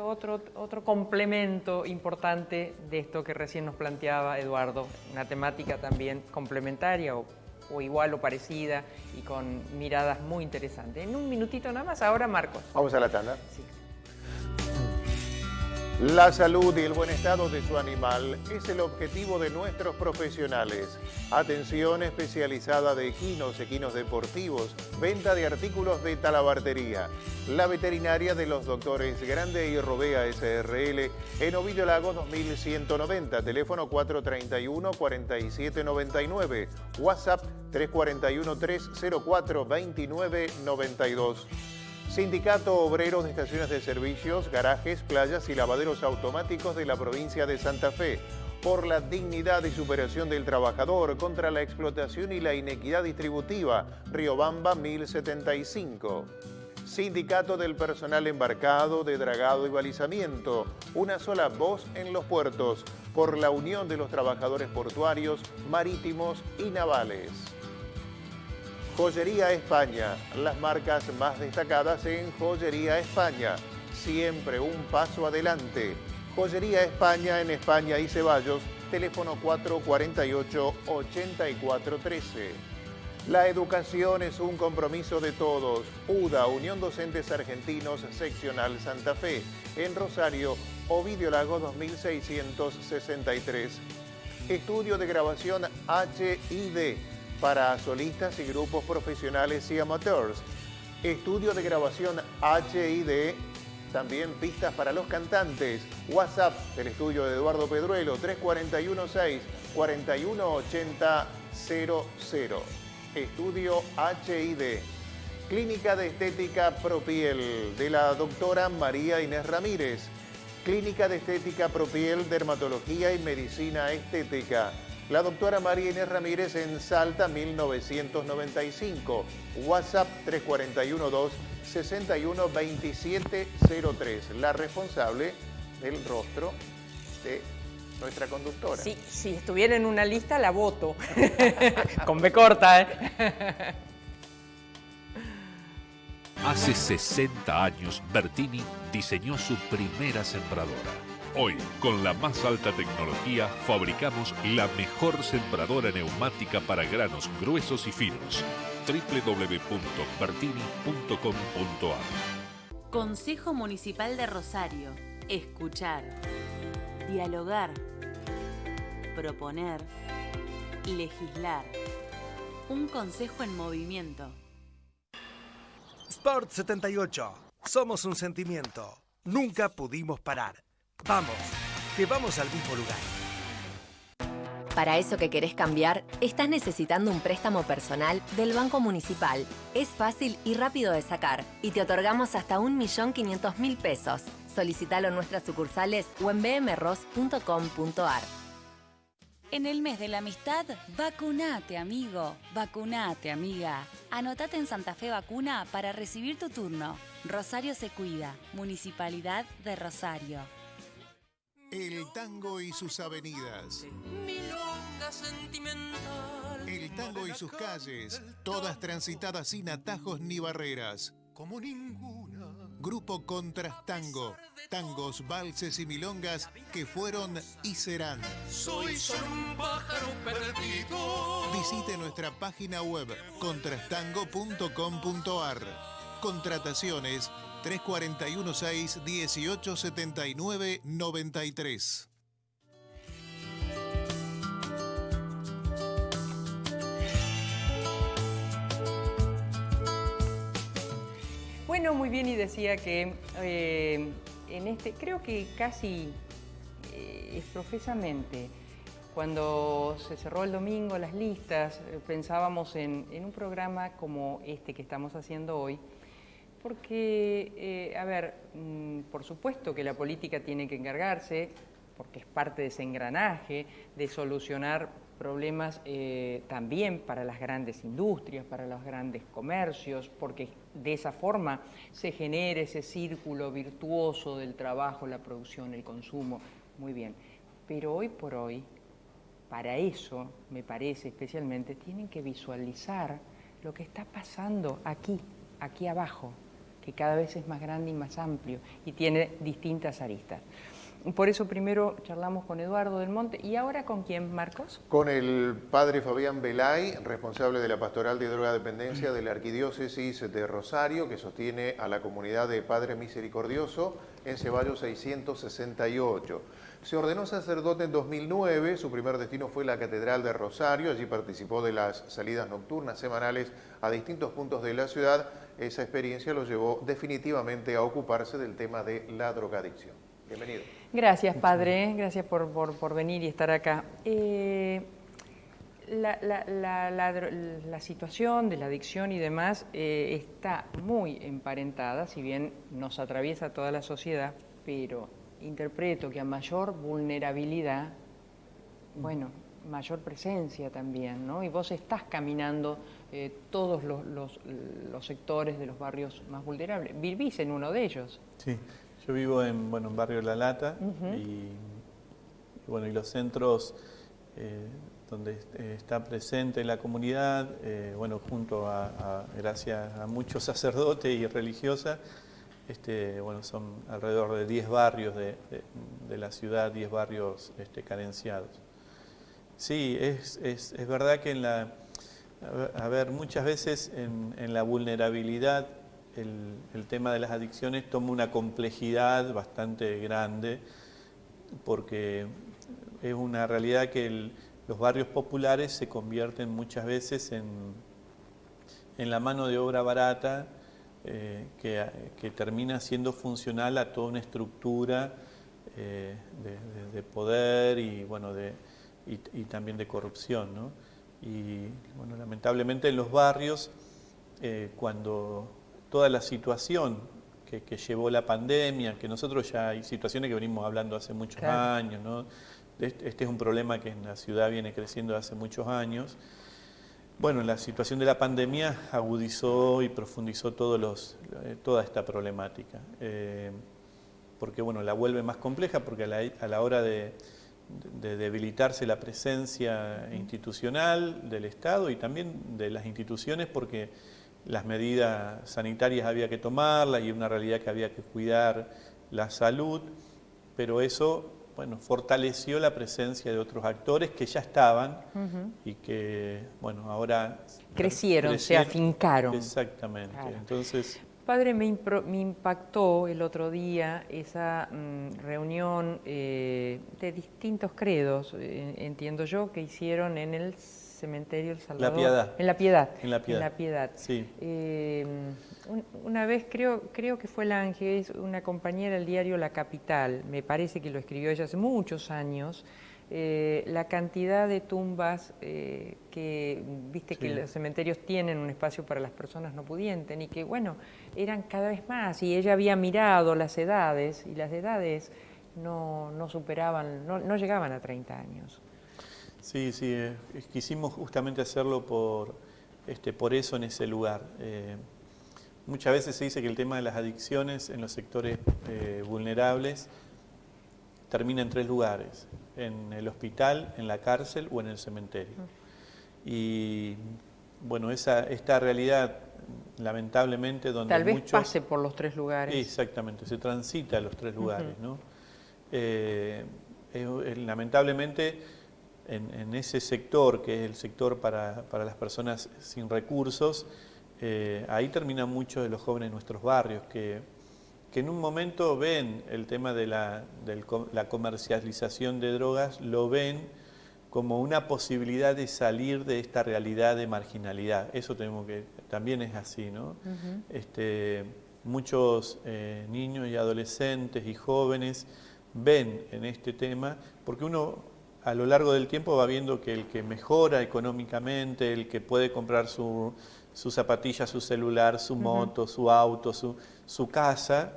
Speaker 1: otro complemento importante de esto que recién nos planteaba Eduardo, una temática también complementaria o igual o parecida y con miradas muy interesantes. En un minutito nada más, ahora Marcos.
Speaker 2: Vamos a la tanda.
Speaker 1: Sí.
Speaker 2: La salud y el buen estado de su animal es el objetivo de nuestros profesionales. Atención especializada de equinos deportivos, venta de artículos de talabartería. La veterinaria de los doctores Grande y Robea S.R.L. en Ovidio Lagos 2190, teléfono 431-4799, WhatsApp 341-304-2992. Sindicato Obrero de Estaciones de Servicios, Garajes, Playas y Lavaderos Automáticos de la provincia de Santa Fe. Por la dignidad y superación del trabajador contra la explotación y la inequidad distributiva. Riobamba 1075. Sindicato del Personal Embarcado, de Dragado y Balizamiento. Una sola voz en los puertos. Por la unión de los trabajadores portuarios, marítimos y navales. Joyería España, las marcas más destacadas en Joyería España. Siempre un paso adelante. Joyería España en España y Ceballos, teléfono 448-8413. La educación es un compromiso de todos. UDA, Unión Docentes Argentinos, Seccional Santa Fe, en Rosario, Ovidio Lago 2663. Estudio de grabación HID para solistas y grupos profesionales y amateurs. Estudio de grabación HID, también pistas para los cantantes. WhatsApp del estudio de Eduardo Pedruelo, 3416-418000. Estudio HID. Clínica de Estética Propiel de la doctora María Inés Ramírez. Clínica de Estética Propiel, Dermatología y Medicina Estética. La doctora María Inés Ramírez en Salta, 1995. WhatsApp 3412-612703. La responsable del rostro de nuestra conductora.
Speaker 1: Sí, si estuviera en una lista, la voto. Con B corta, ¿eh?
Speaker 4: Hace 60 años, Bertini diseñó su primera sembradora. Hoy, con la más alta tecnología, fabricamos la mejor sembradora neumática para granos gruesos y finos. www.bertini.com.ar.
Speaker 5: Consejo Municipal de Rosario. Escuchar, dialogar, proponer, legislar. Un consejo en movimiento.
Speaker 6: Sport 78. Somos un sentimiento. Nunca pudimos parar. Vamos, que vamos al mismo lugar.
Speaker 7: Para eso que querés cambiar, estás necesitando un préstamo personal del Banco Municipal. Es fácil y rápido de sacar y te otorgamos hasta 1.500.000 pesos. Solicítalo en nuestras sucursales o en bmros.com.ar.
Speaker 5: En el mes de la amistad, vacunate, amigo. Vacunate, amiga. Anotate en Santa Fe Vacuna para recibir tu turno. Rosario se cuida. Municipalidad de Rosario.
Speaker 8: El tango y sus avenidas.
Speaker 9: Milonga sentimental.
Speaker 8: El tango y sus calles, todas transitadas sin atajos ni barreras.
Speaker 9: Como ninguna.
Speaker 8: Grupo Contrastango. Tangos, valses y milongas que fueron y serán.
Speaker 9: Soy solo un pájaro perdido.
Speaker 8: Visite nuestra página web contrastango.com.ar. Contrataciones 3416-1879-93.
Speaker 1: Bueno, muy bien, y decía que en este, creo que casi profesamente, cuando se cerró el domingo las listas, pensábamos en un programa como este que estamos haciendo hoy, porque, por supuesto que la política tiene que encargarse, porque es parte de ese engranaje, de solucionar problemas también para las grandes industrias, para los grandes comercios, porque de esa forma se genera ese círculo virtuoso del trabajo, la producción, el consumo. Muy bien, pero hoy por hoy, para eso, me parece especialmente, tienen que visualizar lo que está pasando aquí abajo, que cada vez es más grande y más amplio y tiene distintas aristas. Por eso primero charlamos con Eduardo del Monte. ¿Y ahora con quién, Marcos?
Speaker 2: Con el padre Fabián Belay, responsable de la Pastoral de Drogodependencia de la Arquidiócesis de Rosario, que sostiene a la comunidad de Padre Misericordioso en Ceballos 668. Se ordenó sacerdote en 2009, su primer destino fue la Catedral de Rosario, allí participó de las salidas nocturnas semanales a distintos puntos de la ciudad. Esa experiencia lo llevó definitivamente a ocuparse del tema de la drogadicción. Bienvenido.
Speaker 1: Gracias, padre. Gracias por venir y estar acá. La situación de la adicción y demás está muy emparentada, si bien nos atraviesa toda la sociedad, pero interpreto que a mayor vulnerabilidad, bueno, mayor presencia también, ¿no? Y vos estás caminando todos los sectores de los barrios más vulnerables. Vivís en uno de ellos.
Speaker 10: Sí. Yo vivo en Barrio La Lata y los centros donde está presente la comunidad, junto gracias a muchos sacerdotes y religiosas, bueno, son alrededor de 10 barrios de la ciudad, 10 barrios carenciados. Sí, es verdad que muchas veces en la vulnerabilidad el tema de las adicciones toma una complejidad bastante grande, porque es una realidad que los barrios populares se convierten muchas veces en la mano de obra barata que termina siendo funcional a toda una estructura de poder y, bueno, y también de corrupción, ¿no? Y bueno, lamentablemente en los barrios, cuando toda la situación que llevó la pandemia, que nosotros ya hay situaciones que venimos hablando hace muchos años, ¿no? Este es un problema que en la ciudad viene creciendo hace muchos años. Bueno, la situación de la pandemia agudizó y profundizó toda esta problemática, porque bueno, la vuelve más compleja, porque a la hora de debilitarse la presencia institucional del Estado y también de las instituciones, porque las medidas sanitarias había que tomarlas y una realidad que había que cuidar la salud, pero eso, bueno, fortaleció la presencia de otros actores que ya estaban y que, bueno, ahora
Speaker 1: crecieron, se afincaron.
Speaker 10: Exactamente. Claro. Entonces,
Speaker 1: padre, me impactó el otro día esa reunión de distintos credos, entiendo yo, que hicieron en el cementerio El Salvador.
Speaker 10: La Piedad.
Speaker 1: En La Piedad.
Speaker 10: En La Piedad.
Speaker 1: En La Piedad.
Speaker 10: Sí.
Speaker 1: Una vez, creo que fue Lange, una compañera del diario La Capital, me parece que lo escribió ella hace muchos años, la cantidad de tumbas que, viste, que los cementerios tienen un espacio para las personas no pudientes, y que, bueno, eran cada vez más, y ella había mirado las edades, y las edades no superaban, no llegaban a 30 años.
Speaker 10: Sí, quisimos justamente hacerlo por eso en ese lugar. Muchas veces se dice que el tema de las adicciones en los sectores vulnerables termina en 3 lugares: en el hospital, en la cárcel o en el cementerio. Y bueno, esta realidad, lamentablemente, donde
Speaker 1: tal vez pase por los 3 lugares.
Speaker 10: Exactamente, se transita a los 3 lugares, ¿no? Lamentablemente, en ese sector, que es el sector para las personas sin recursos, ahí terminan muchos de los jóvenes de nuestros barrios, que en un momento ven el tema de la comercialización de drogas, lo ven como una posibilidad de salir de esta realidad de marginalidad. Eso también es así, ¿no? Muchos niños y adolescentes y jóvenes ven en este tema, porque uno a lo largo del tiempo va viendo que el que mejora económicamente, el que puede comprar su zapatilla, su celular, su moto, su auto, su casa,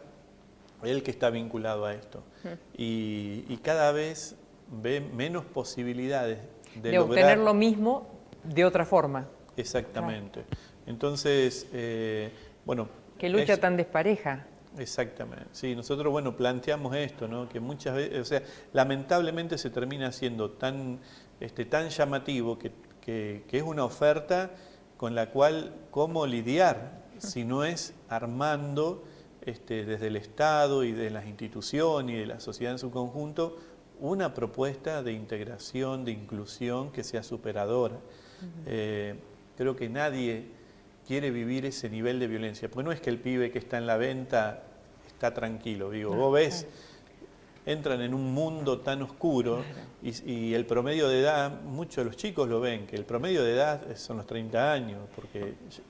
Speaker 10: es el que está vinculado a esto. Y cada vez ve menos posibilidades de
Speaker 1: obtener lo mismo de otra forma.
Speaker 10: Exactamente. Claro. Entonces, bueno...
Speaker 1: Qué lucha tan despareja.
Speaker 10: Exactamente. Sí, nosotros, bueno, planteamos esto, ¿no? Que muchas veces, o sea, lamentablemente se termina siendo tan llamativo que es una oferta con la cual cómo lidiar, si no es armando desde el Estado y de las instituciones y de la sociedad en su conjunto una propuesta de integración, de inclusión que sea superadora. Creo que nadie quiere vivir ese nivel de violencia, porque no es que el pibe que está en la venta está tranquilo, vos ves, entran en un mundo tan oscuro y el promedio de edad, muchos de los chicos lo ven, que el promedio de edad son los 30 años,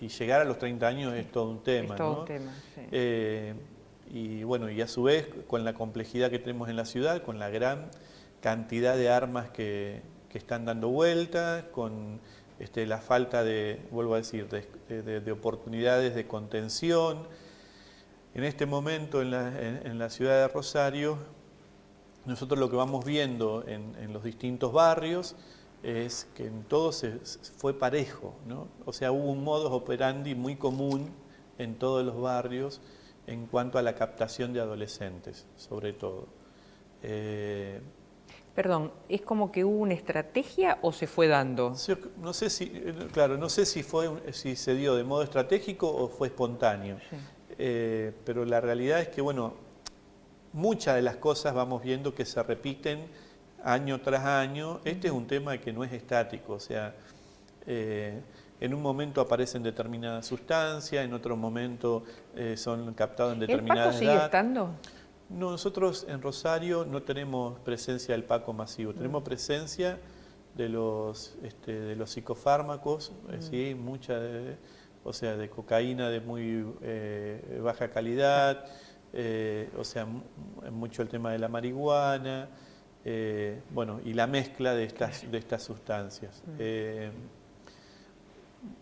Speaker 10: y llegar a los 30 años es todo un tema,
Speaker 1: es todo
Speaker 10: ¿no?
Speaker 1: un tema, sí.
Speaker 10: Y bueno, y a su vez, con la complejidad que tenemos en la ciudad, con la gran cantidad de armas que están dando vueltas, con la falta de, vuelvo a decir, de oportunidades de contención. En este momento en la ciudad de Rosario, nosotros lo que vamos viendo en los distintos barrios es que en todos fue parejo, ¿no? O sea, hubo un modus operandi muy común en todos los barrios en cuanto a la captación de adolescentes, sobre todo.
Speaker 1: Perdón, ¿es como que hubo una estrategia o se fue dando?
Speaker 10: No sé si, claro, no sé si se dio de modo estratégico o fue espontáneo. Sí. pero la realidad es que, bueno, muchas de las cosas vamos viendo que se repiten año tras año. Este es un tema que no es estático, o sea, en un momento aparecen determinadas sustancias, en otro momento son captados en determinadas edades.
Speaker 1: ¿El Paco sigue estando?
Speaker 10: No, nosotros en Rosario no tenemos presencia del Paco masivo, tenemos presencia de los psicofármacos, ¿sí? Mucha o sea, de cocaína de muy baja calidad, o sea, mucho el tema de la marihuana, bueno, y la mezcla de estas sustancias.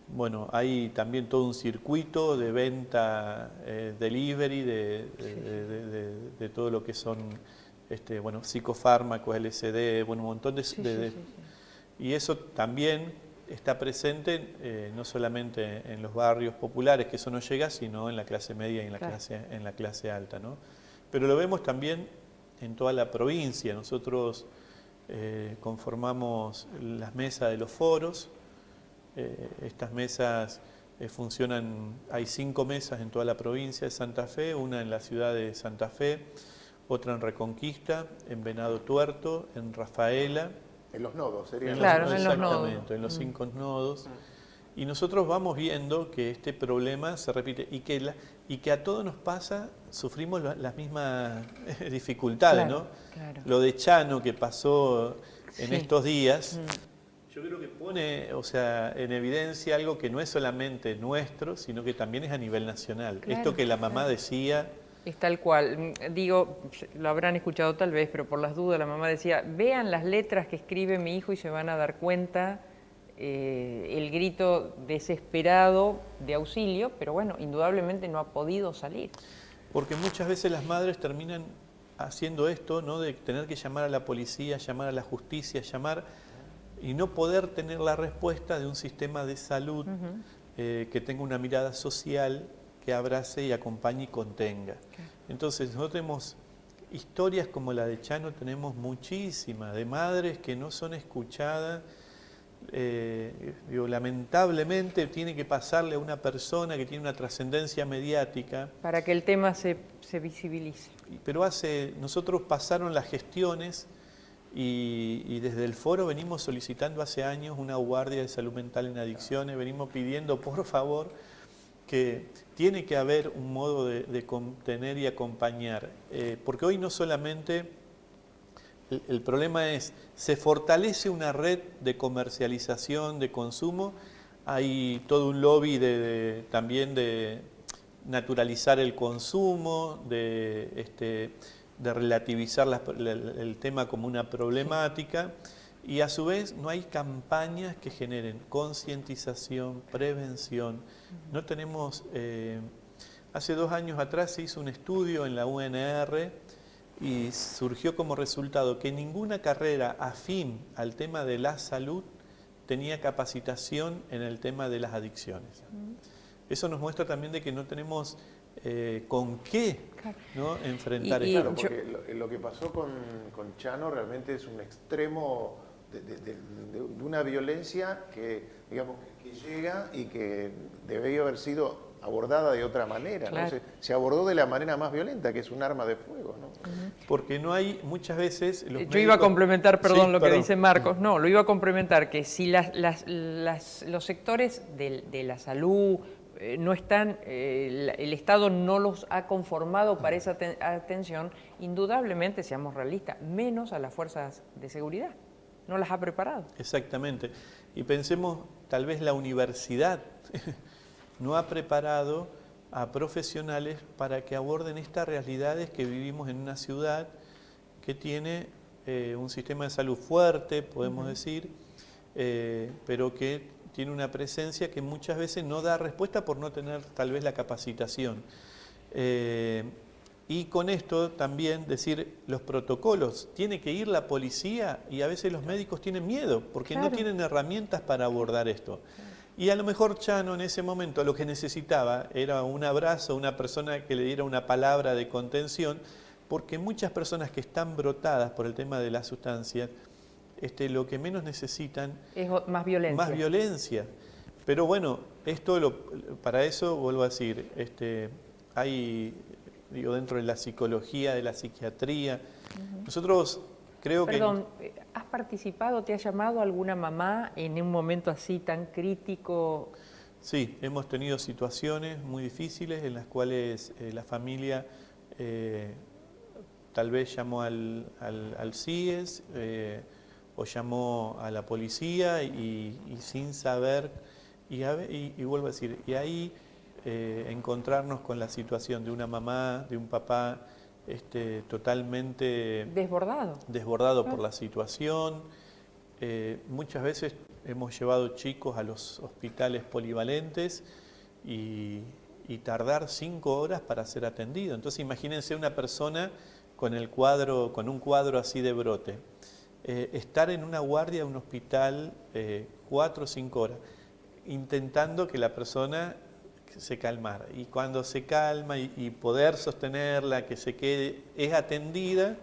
Speaker 10: Bueno, hay también todo un circuito de venta, delivery, de todo lo que son bueno, psicofármacos, LSD, bueno, un montón de... Y eso también está presente no solamente en los barrios populares, que eso no llega, sino en la clase media y en la clase alta, ¿no? Pero lo vemos también en toda la provincia. Nosotros conformamos las mesas de los foros. Estas mesas funcionan, hay 5 mesas en toda la provincia de Santa Fe, una en la ciudad de Santa Fe, otra en Reconquista, en Venado Tuerto, en Rafaela.
Speaker 2: En los nodos, sería.
Speaker 1: Claro, en los nodos.
Speaker 10: Exactamente, en los 5 nodos. Y nosotros vamos viendo que este problema se repite y que a todos nos pasa, sufrimos las mismas dificultades,
Speaker 1: claro,
Speaker 10: ¿no?
Speaker 1: Claro.
Speaker 10: Lo de Chano que pasó en estos días, yo creo que pone, o sea, en evidencia algo que no es solamente nuestro, sino que también es a nivel nacional.
Speaker 1: Claro,
Speaker 10: esto que la mamá decía...
Speaker 1: Es tal cual. Digo, lo habrán escuchado tal vez, pero por las dudas la mamá decía, vean las letras que escribe mi hijo y se van a dar cuenta el grito desesperado de auxilio, pero bueno, indudablemente no ha podido salir.
Speaker 10: Porque muchas veces las madres terminan haciendo esto, ¿no? De tener que llamar a la policía, llamar a la justicia, y no poder tener la respuesta de un sistema de salud que tenga una mirada social, que abrace y acompañe y contenga. Entonces nosotros tenemos historias como la de Chano, tenemos muchísimas, de madres que no son escuchadas. Lamentablemente tiene que pasarle a una persona que tiene una trascendencia mediática.
Speaker 1: Para que el tema se visibilice.
Speaker 10: Pero nosotros pasaron las gestiones y desde el foro venimos solicitando hace años una guardia de salud mental en adicciones, venimos pidiendo por favor que tiene que haber un modo de contener y acompañar, porque hoy no solamente el problema es, se fortalece una red de comercialización, de consumo, hay todo un lobby también de naturalizar el consumo, de relativizar el tema como una problemática, y a su vez no hay campañas que generen concientización, prevención. No tenemos, hace 2 años atrás se hizo un estudio en la UNR y surgió como resultado que ninguna carrera afín al tema de la salud tenía capacitación en el tema de las adicciones. Eso nos muestra también de que no tenemos con qué, ¿no? enfrentar esto.
Speaker 2: Claro, porque lo que pasó con Chano realmente es un extremo de una violencia que, digamos, que llega y que debería haber sido abordada de otra manera.
Speaker 1: Claro.
Speaker 2: ¿No? Se abordó de la manera más violenta, que es un arma de fuego, ¿no?
Speaker 10: Porque no hay muchas veces...
Speaker 1: Yo iba a complementar, perdón, que dice Marcos. No, lo iba a complementar, que si los sectores de la salud no están, el Estado no los ha conformado para esa atención, indudablemente, seamos realistas, menos a las fuerzas de seguridad. No las ha preparado.
Speaker 10: Exactamente. Y pensemos, tal vez la universidad no ha preparado a profesionales para que aborden estas realidades que vivimos en una ciudad que tiene un sistema de salud fuerte, podemos decir, pero que tiene una presencia que muchas veces no da respuesta por no tener tal vez la capacitación. Y con esto también decir los protocolos, tiene que ir la policía y a veces los médicos tienen miedo porque no tienen herramientas para abordar esto. Y a lo mejor Chano en ese momento lo que necesitaba era un abrazo, una persona que le diera una palabra de contención, porque muchas personas que están brotadas por el tema de las sustancias, lo que menos necesitan
Speaker 1: es más violencia.
Speaker 10: Más violencia. Pero bueno, para eso vuelvo a decir, hay, digo, dentro de la psicología, de la psiquiatría. Nosotros creo que...
Speaker 1: Perdón, ¿has participado, te ha llamado alguna mamá en un momento así tan crítico?
Speaker 10: Sí, hemos tenido situaciones muy difíciles en las cuales la familia tal vez llamó al CIES o llamó a la policía y sin saber, y vuelvo a decir, y ahí encontrarnos con la situación de una mamá, de un papá totalmente desbordado por la situación. Muchas veces hemos llevado chicos a los hospitales polivalentes y tardar 5 horas para ser atendido. Entonces imagínense una persona con un cuadro así de brote. Estar en una guardia de un hospital 4 o 5 horas, intentando que la persona se calmara. Y cuando se calma y poder sostenerla, que se quede, es atendida,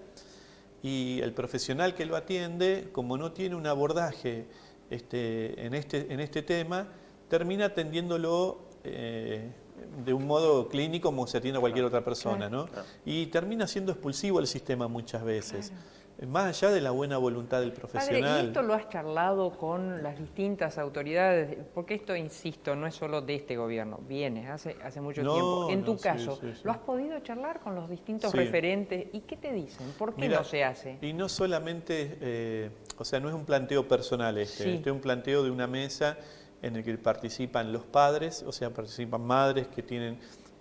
Speaker 10: y el profesional que lo atiende, como no tiene un abordaje en este tema, termina atendiéndolo de un modo clínico como se atiende a cualquier otra persona, ¿no? Y termina siendo expulsivo el sistema muchas veces. Más allá de la buena voluntad del profesional.
Speaker 1: Padre, ¿y esto lo has charlado con las distintas autoridades? Porque esto, insisto, no es solo de este gobierno, viene hace mucho tiempo. En tu caso, ¿lo has podido charlar con los distintos referentes? ¿Y qué te dicen? ¿Por qué no se hace?
Speaker 10: Y no solamente, o sea, no es un planteo personal este es un planteo de una mesa en el que participan los padres, o sea, participan madres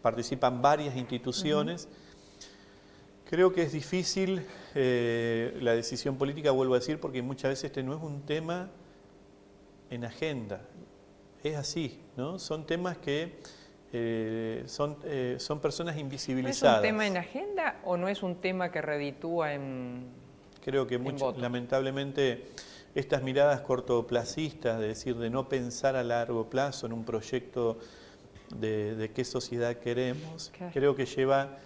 Speaker 10: participan varias instituciones. Creo que es difícil la decisión política, vuelvo a decir, porque muchas veces este no es un tema en agenda. Es así, ¿no? Son temas que son personas invisibilizadas.
Speaker 1: ¿No es un tema en agenda o no es un tema que reditúa en
Speaker 10: Creo que lamentablemente estas miradas cortoplacistas, de no pensar a largo plazo en un proyecto de qué sociedad queremos, creo que lleva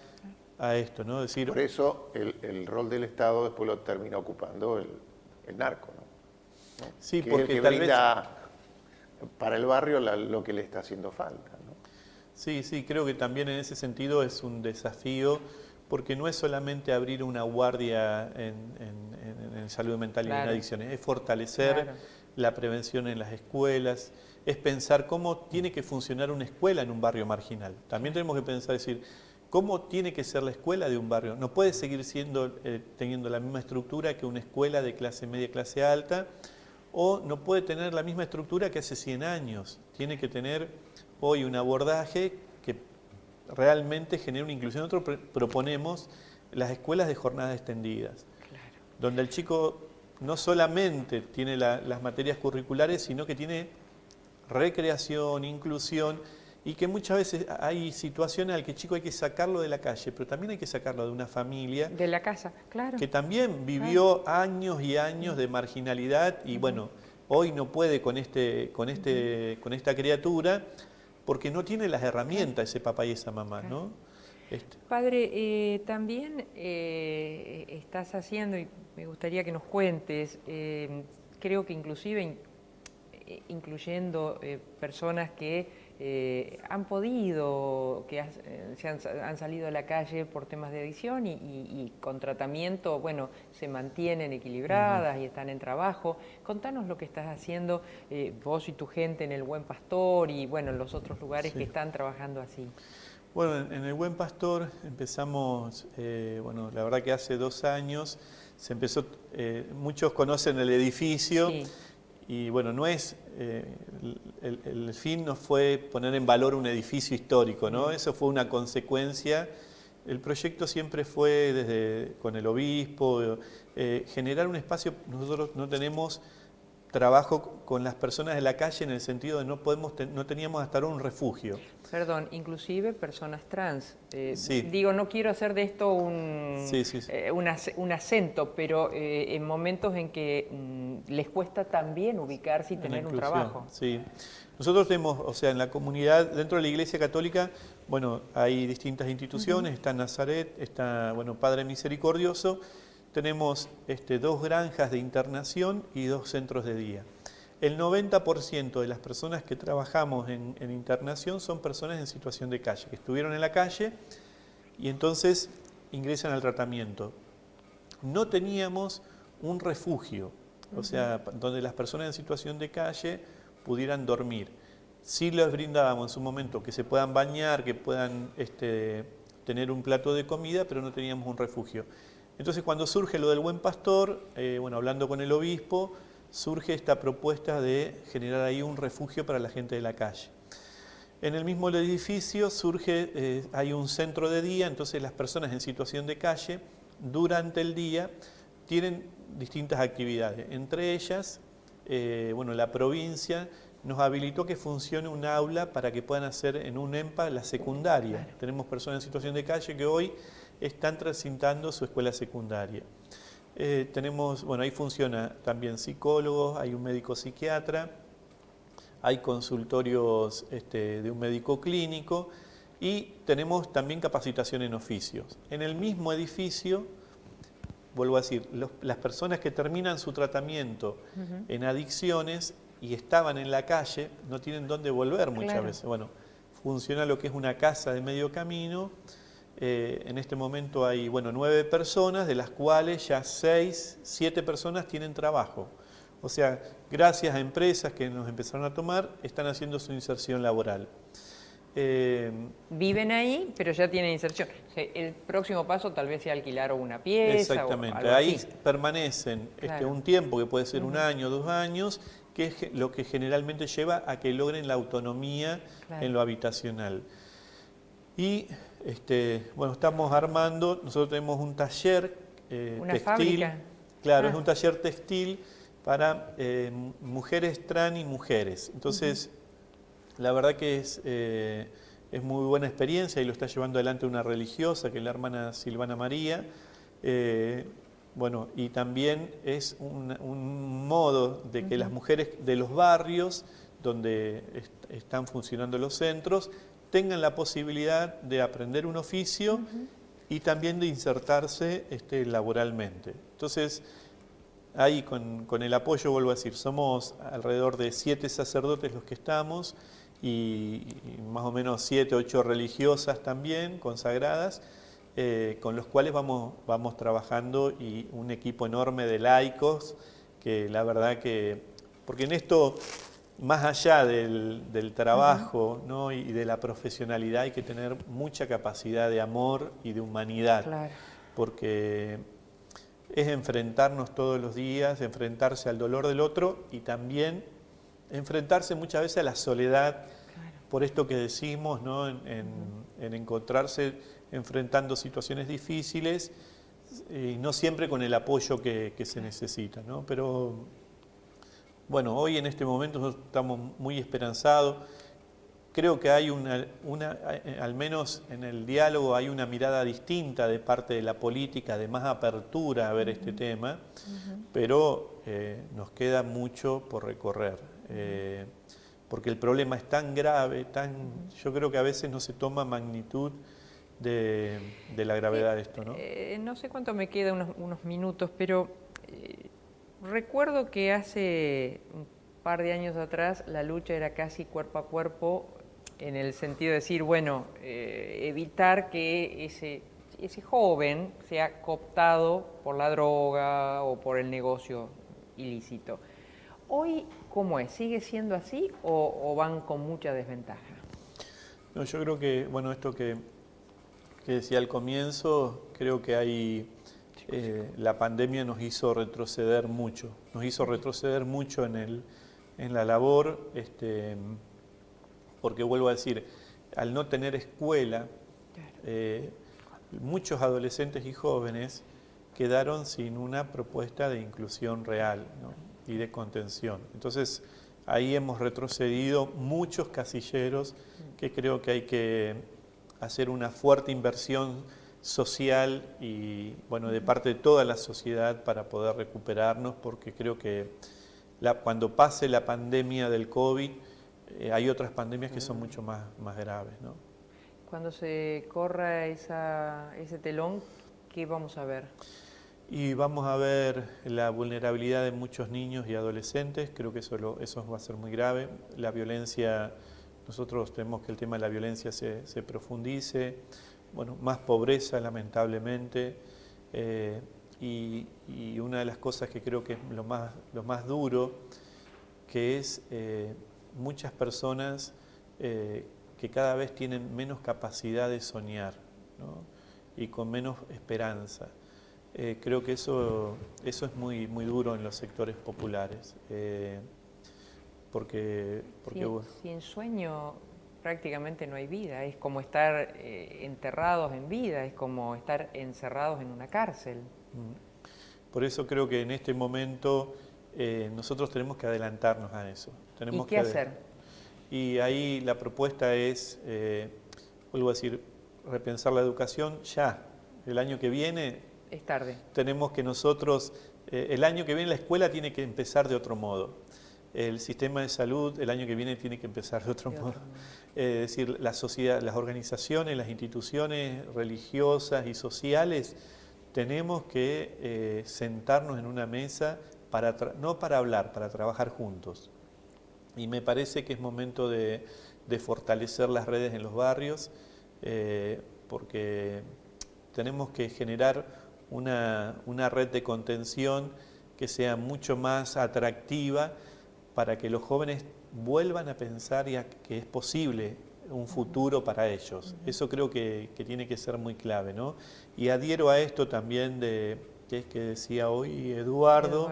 Speaker 10: a esto, ¿no? Decir,
Speaker 2: por eso el rol del Estado después lo termina ocupando el narco, ¿no?
Speaker 10: Sí,
Speaker 2: que
Speaker 10: porque
Speaker 2: el que brinda para el barrio lo que le está haciendo falta, ¿no?
Speaker 10: Sí, creo que también en ese sentido es un desafío, porque no es solamente abrir una guardia en salud mental y en adicciones, es fortalecer la prevención en las escuelas, es pensar cómo tiene que funcionar una escuela en un barrio marginal. También tenemos que pensar, decir, ¿cómo tiene que ser la escuela de un barrio? No puede seguir teniendo la misma estructura que una escuela de clase media, clase alta, o no puede tener la misma estructura que hace 100 años. Tiene que tener hoy un abordaje que realmente genere una inclusión. Nosotros proponemos las escuelas de jornadas extendidas, donde el chico no solamente tiene las materias curriculares, sino que tiene recreación, inclusión, y que muchas veces hay situaciones en las que el chico hay que sacarlo de la calle, pero también hay que sacarlo de una familia.
Speaker 1: De la casa, que
Speaker 10: también vivió años y años de marginalidad y bueno, hoy no puede con esta criatura porque no tiene las herramientas ese papá y esa mamá, ¿no?
Speaker 1: Padre, también estás haciendo, y me gustaría que nos cuentes, creo que inclusive incluyendo personas que han podido, que han salido a la calle por temas de adicción y con tratamiento, bueno, se mantienen equilibradas y están en trabajo. Contanos lo que estás haciendo vos y tu gente en el Buen Pastor y bueno, en los otros lugares que están trabajando así.
Speaker 10: Bueno, en el Buen Pastor empezamos, bueno, la verdad que hace 2 años se empezó, muchos conocen el edificio. Y bueno, no es, el fin no fue poner en valor un edificio histórico, ¿no? Eso fue una consecuencia. El proyecto siempre fue con el obispo, generar un espacio. Nosotros no tenemos trabajo con las personas de la calle en el sentido de no teníamos hasta ahora un refugio.
Speaker 1: Perdón, inclusive personas trans. Digo, no quiero hacer de esto un acento, pero en momentos en que les cuesta también ubicarse y tener un trabajo.
Speaker 10: Sí. Nosotros tenemos, o sea, en la comunidad, dentro de la Iglesia Católica, bueno, hay distintas instituciones, está Nazaret, está, bueno, Padre Misericordioso, tenemos 2 granjas de internación y 2 centros de día. el 90% de las personas que trabajamos en internación son personas en situación de calle, que estuvieron en la calle y entonces ingresan al tratamiento. No teníamos un refugio, o sea, donde las personas en situación de calle pudieran dormir. Sí les brindábamos en su momento que se puedan bañar, que puedan tener un plato de comida, pero no teníamos un refugio. Entonces cuando surge lo del Buen Pastor, bueno, hablando con el obispo, surge esta propuesta de generar ahí un refugio para la gente de la calle. En el mismo edificio surge, hay un centro de día, entonces las personas en situación de calle durante el día tienen distintas actividades. Entre ellas, bueno, la provincia nos habilitó que funcione un aula para que puedan hacer en un EMPA la secundaria. Claro. Tenemos personas en situación de calle que hoy están transitando su escuela secundaria. Tenemos, bueno, ahí funciona también psicólogos, hay un médico psiquiatra, hay consultorios de un médico clínico y tenemos también capacitación en oficios. En el mismo edificio, vuelvo a decir, las personas que terminan su tratamiento en adicciones y estaban en la calle, no tienen dónde volver muchas veces. Bueno, funciona lo que es una casa de medio camino. En este momento hay, bueno, 9 personas, de las cuales ya 6, 7 personas tienen trabajo. O sea, gracias a empresas que nos empezaron a tomar, están haciendo su inserción laboral.
Speaker 1: Viven ahí, pero ya tienen inserción. El próximo paso tal vez sea alquilar una pieza.
Speaker 10: Exactamente,
Speaker 1: o algo
Speaker 10: ahí
Speaker 1: así.
Speaker 10: Permanecen un tiempo, que puede ser un año, 2 años, que es lo que generalmente lleva a que logren la autonomía en lo habitacional. Y bueno, estamos armando, nosotros tenemos un taller
Speaker 1: ¿Una
Speaker 10: textil.
Speaker 1: Fábrica?
Speaker 10: Claro, es un taller textil para mujeres trans y mujeres. Entonces, la verdad que es muy buena experiencia y lo está llevando adelante una religiosa, que es la hermana Silvana María. Bueno, y también es un modo de que las mujeres de los barrios donde están funcionando los centros tengan la posibilidad de aprender un oficio y también de insertarse laboralmente. Entonces, ahí con el apoyo, vuelvo a decir, somos alrededor de 7 sacerdotes los que estamos y más o menos 7, 8 religiosas también, consagradas, con los cuales vamos trabajando y un equipo enorme de laicos, que la verdad que, porque en esto, más allá del trabajo, ¿no? y de la profesionalidad, hay que tener mucha capacidad de amor y de humanidad, porque es enfrentarnos todos los días, enfrentarse al dolor del otro y también enfrentarse muchas veces a la soledad, por esto que decimos, ¿no? en encontrarse enfrentando situaciones difíciles y no siempre con el apoyo que se necesita, ¿no? Pero bueno, hoy en este momento nosotros estamos muy esperanzados. Creo que hay al menos en el diálogo hay una mirada distinta de parte de la política, de más apertura a ver este tema, pero nos queda mucho por recorrer, porque el problema es tan grave, yo creo que a veces no se toma magnitud de la gravedad de esto, ¿no?
Speaker 1: No sé cuánto me queda, unos minutos, pero recuerdo que hace un par de años atrás la lucha era casi cuerpo a cuerpo, en el sentido de decir, bueno, evitar que ese joven sea cooptado por la droga o por el negocio ilícito. Hoy, ¿cómo es? ¿Sigue siendo así o van con mucha desventaja?
Speaker 10: No, yo creo que, bueno, esto que decía al comienzo, creo que hay, la pandemia nos hizo retroceder mucho, en la labor, porque vuelvo a decir, al no tener escuela, muchos adolescentes y jóvenes quedaron sin una propuesta de inclusión real, ¿no? y de contención. Entonces, ahí hemos retrocedido muchos casilleros que creo que hay que hacer una fuerte inversión social y, bueno, de parte de toda la sociedad para poder recuperarnos, porque creo que cuando pase la pandemia del COVID, hay otras pandemias que son mucho más graves, ¿no?
Speaker 1: Cuando se corra ese telón, ¿qué vamos a ver?
Speaker 10: Y vamos a ver la vulnerabilidad de muchos niños y adolescentes, creo que eso va a ser muy grave. La violencia, nosotros tenemos que el tema de la violencia se profundice, bueno, más pobreza lamentablemente, y una de las cosas que creo que es lo más duro, que es muchas personas que cada vez tienen menos capacidad de soñar, ¿no? Y con menos esperanza. Creo que eso es muy duro en los sectores populares, porque
Speaker 1: sin sueño prácticamente no hay vida, es como estar enterrados en vida, es como estar encerrados en una cárcel.
Speaker 10: Por eso creo que en este momento nosotros tenemos que adelantarnos a eso.
Speaker 1: ¿Y qué hacer?
Speaker 10: Y ahí la propuesta es, vuelvo a decir, repensar la educación ya. El año que viene
Speaker 1: es tarde.
Speaker 10: Tenemos que nosotros, el año que viene la escuela tiene que empezar de otro modo. El sistema de salud el año que viene tiene que empezar de otro modo. Es decir, la sociedad, las organizaciones, las instituciones religiosas y sociales, tenemos que sentarnos en una mesa, no para hablar, para trabajar juntos. Y me parece que es momento de fortalecer las redes en los barrios, porque tenemos que generar una red de contención que sea mucho más atractiva para que los jóvenes vuelvan a pensar que es posible un futuro para ellos. Eso creo que tiene que ser muy clave, ¿no? Y adhiero a esto también que decía hoy Eduardo.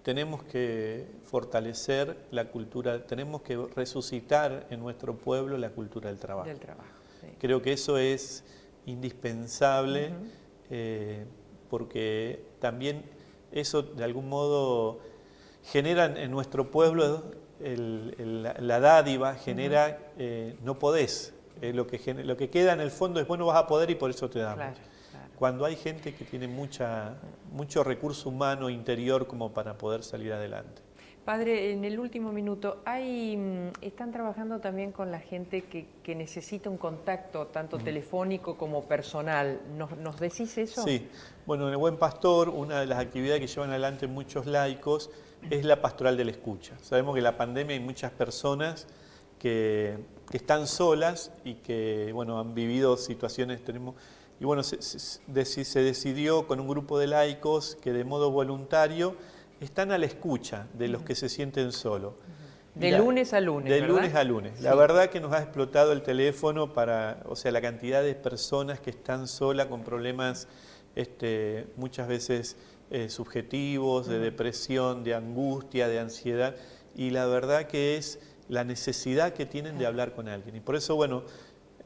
Speaker 10: Tenemos que fortalecer la cultura, tenemos que resucitar en nuestro pueblo la cultura del trabajo.
Speaker 1: Sí.
Speaker 10: Creo que eso es indispensable, porque también eso de algún modo genera en nuestro pueblo la dádiva, genera no podés. Lo que queda en el fondo es, bueno, vas a poder y por eso te damos. Claro. Cuando hay gente que tiene mucho recurso humano interior como para poder salir adelante.
Speaker 1: Padre, en el último minuto, están trabajando también con la gente que necesita un contacto, tanto telefónico como personal. ¿Nos decís eso?
Speaker 10: Sí. Bueno, en el Buen Pastor, una de las actividades que llevan adelante muchos laicos es la pastoral de la escucha. Sabemos que en la pandemia hay muchas personas que están solas y que, bueno, han vivido situaciones, y bueno, se decidió con un grupo de laicos que de modo voluntario están a la escucha de los que se sienten solos.
Speaker 1: De lunes a lunes,
Speaker 10: De
Speaker 1: ¿verdad?
Speaker 10: lunes a lunes.
Speaker 1: Sí.
Speaker 10: La verdad que nos ha explotado el teléfono o sea, la cantidad de personas que están solas con problemas muchas veces subjetivos, de depresión, de angustia, de ansiedad, y la verdad que es la necesidad que tienen de hablar con alguien. Y por eso, bueno,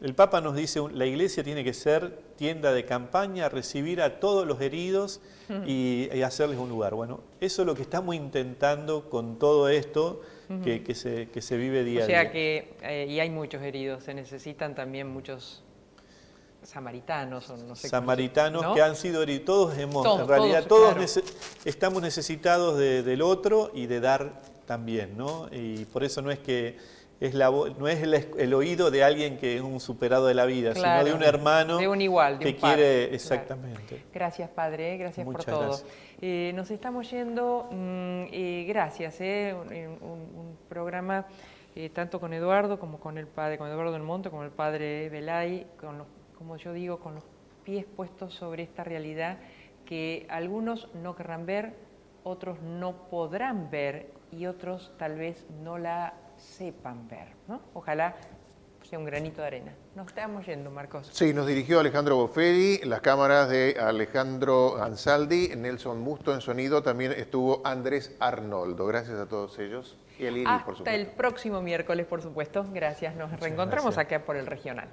Speaker 10: el Papa nos dice, la Iglesia tiene que ser tienda de campaña, recibir a todos los heridos y hacerles un lugar. Bueno, eso es lo que estamos intentando con todo esto que se vive día a día.
Speaker 1: O sea que, y hay muchos heridos, se necesitan también muchos samaritanos, o no sé.
Speaker 10: Samaritanos, ¿no? Que han sido heridos. Todos
Speaker 1: claro.
Speaker 10: Estamos necesitados del otro y de dar también, ¿no? Y por eso no es que no es el oído de alguien que es un superado de la vida, claro, sino de un hermano,
Speaker 1: de un igual, de
Speaker 10: que
Speaker 1: un par,
Speaker 10: quiere, exactamente.
Speaker 1: Claro. Gracias, Padre, gracias
Speaker 10: Muchas
Speaker 1: por todo.
Speaker 10: Gracias.
Speaker 1: Nos estamos yendo, gracias, un programa tanto con Eduardo como con el Padre, con Eduardo del Monte, como el Padre Belay, como yo digo, con los pies puestos sobre esta realidad que algunos no querrán ver, otros no podrán ver y otros tal vez no la sepan ver, ¿no? Ojalá sea un granito de arena. Nos estamos yendo, Marcos.
Speaker 2: Sí, nos dirigió Alejandro Bofferi, las cámaras de Alejandro Ansaldi, Nelson Musto en sonido, también estuvo Andrés Arnoldo. Gracias a todos ellos. Y el Iris, por supuesto.
Speaker 1: Hasta el próximo miércoles, por supuesto. Gracias. Nos reencontramos acá por el Regional.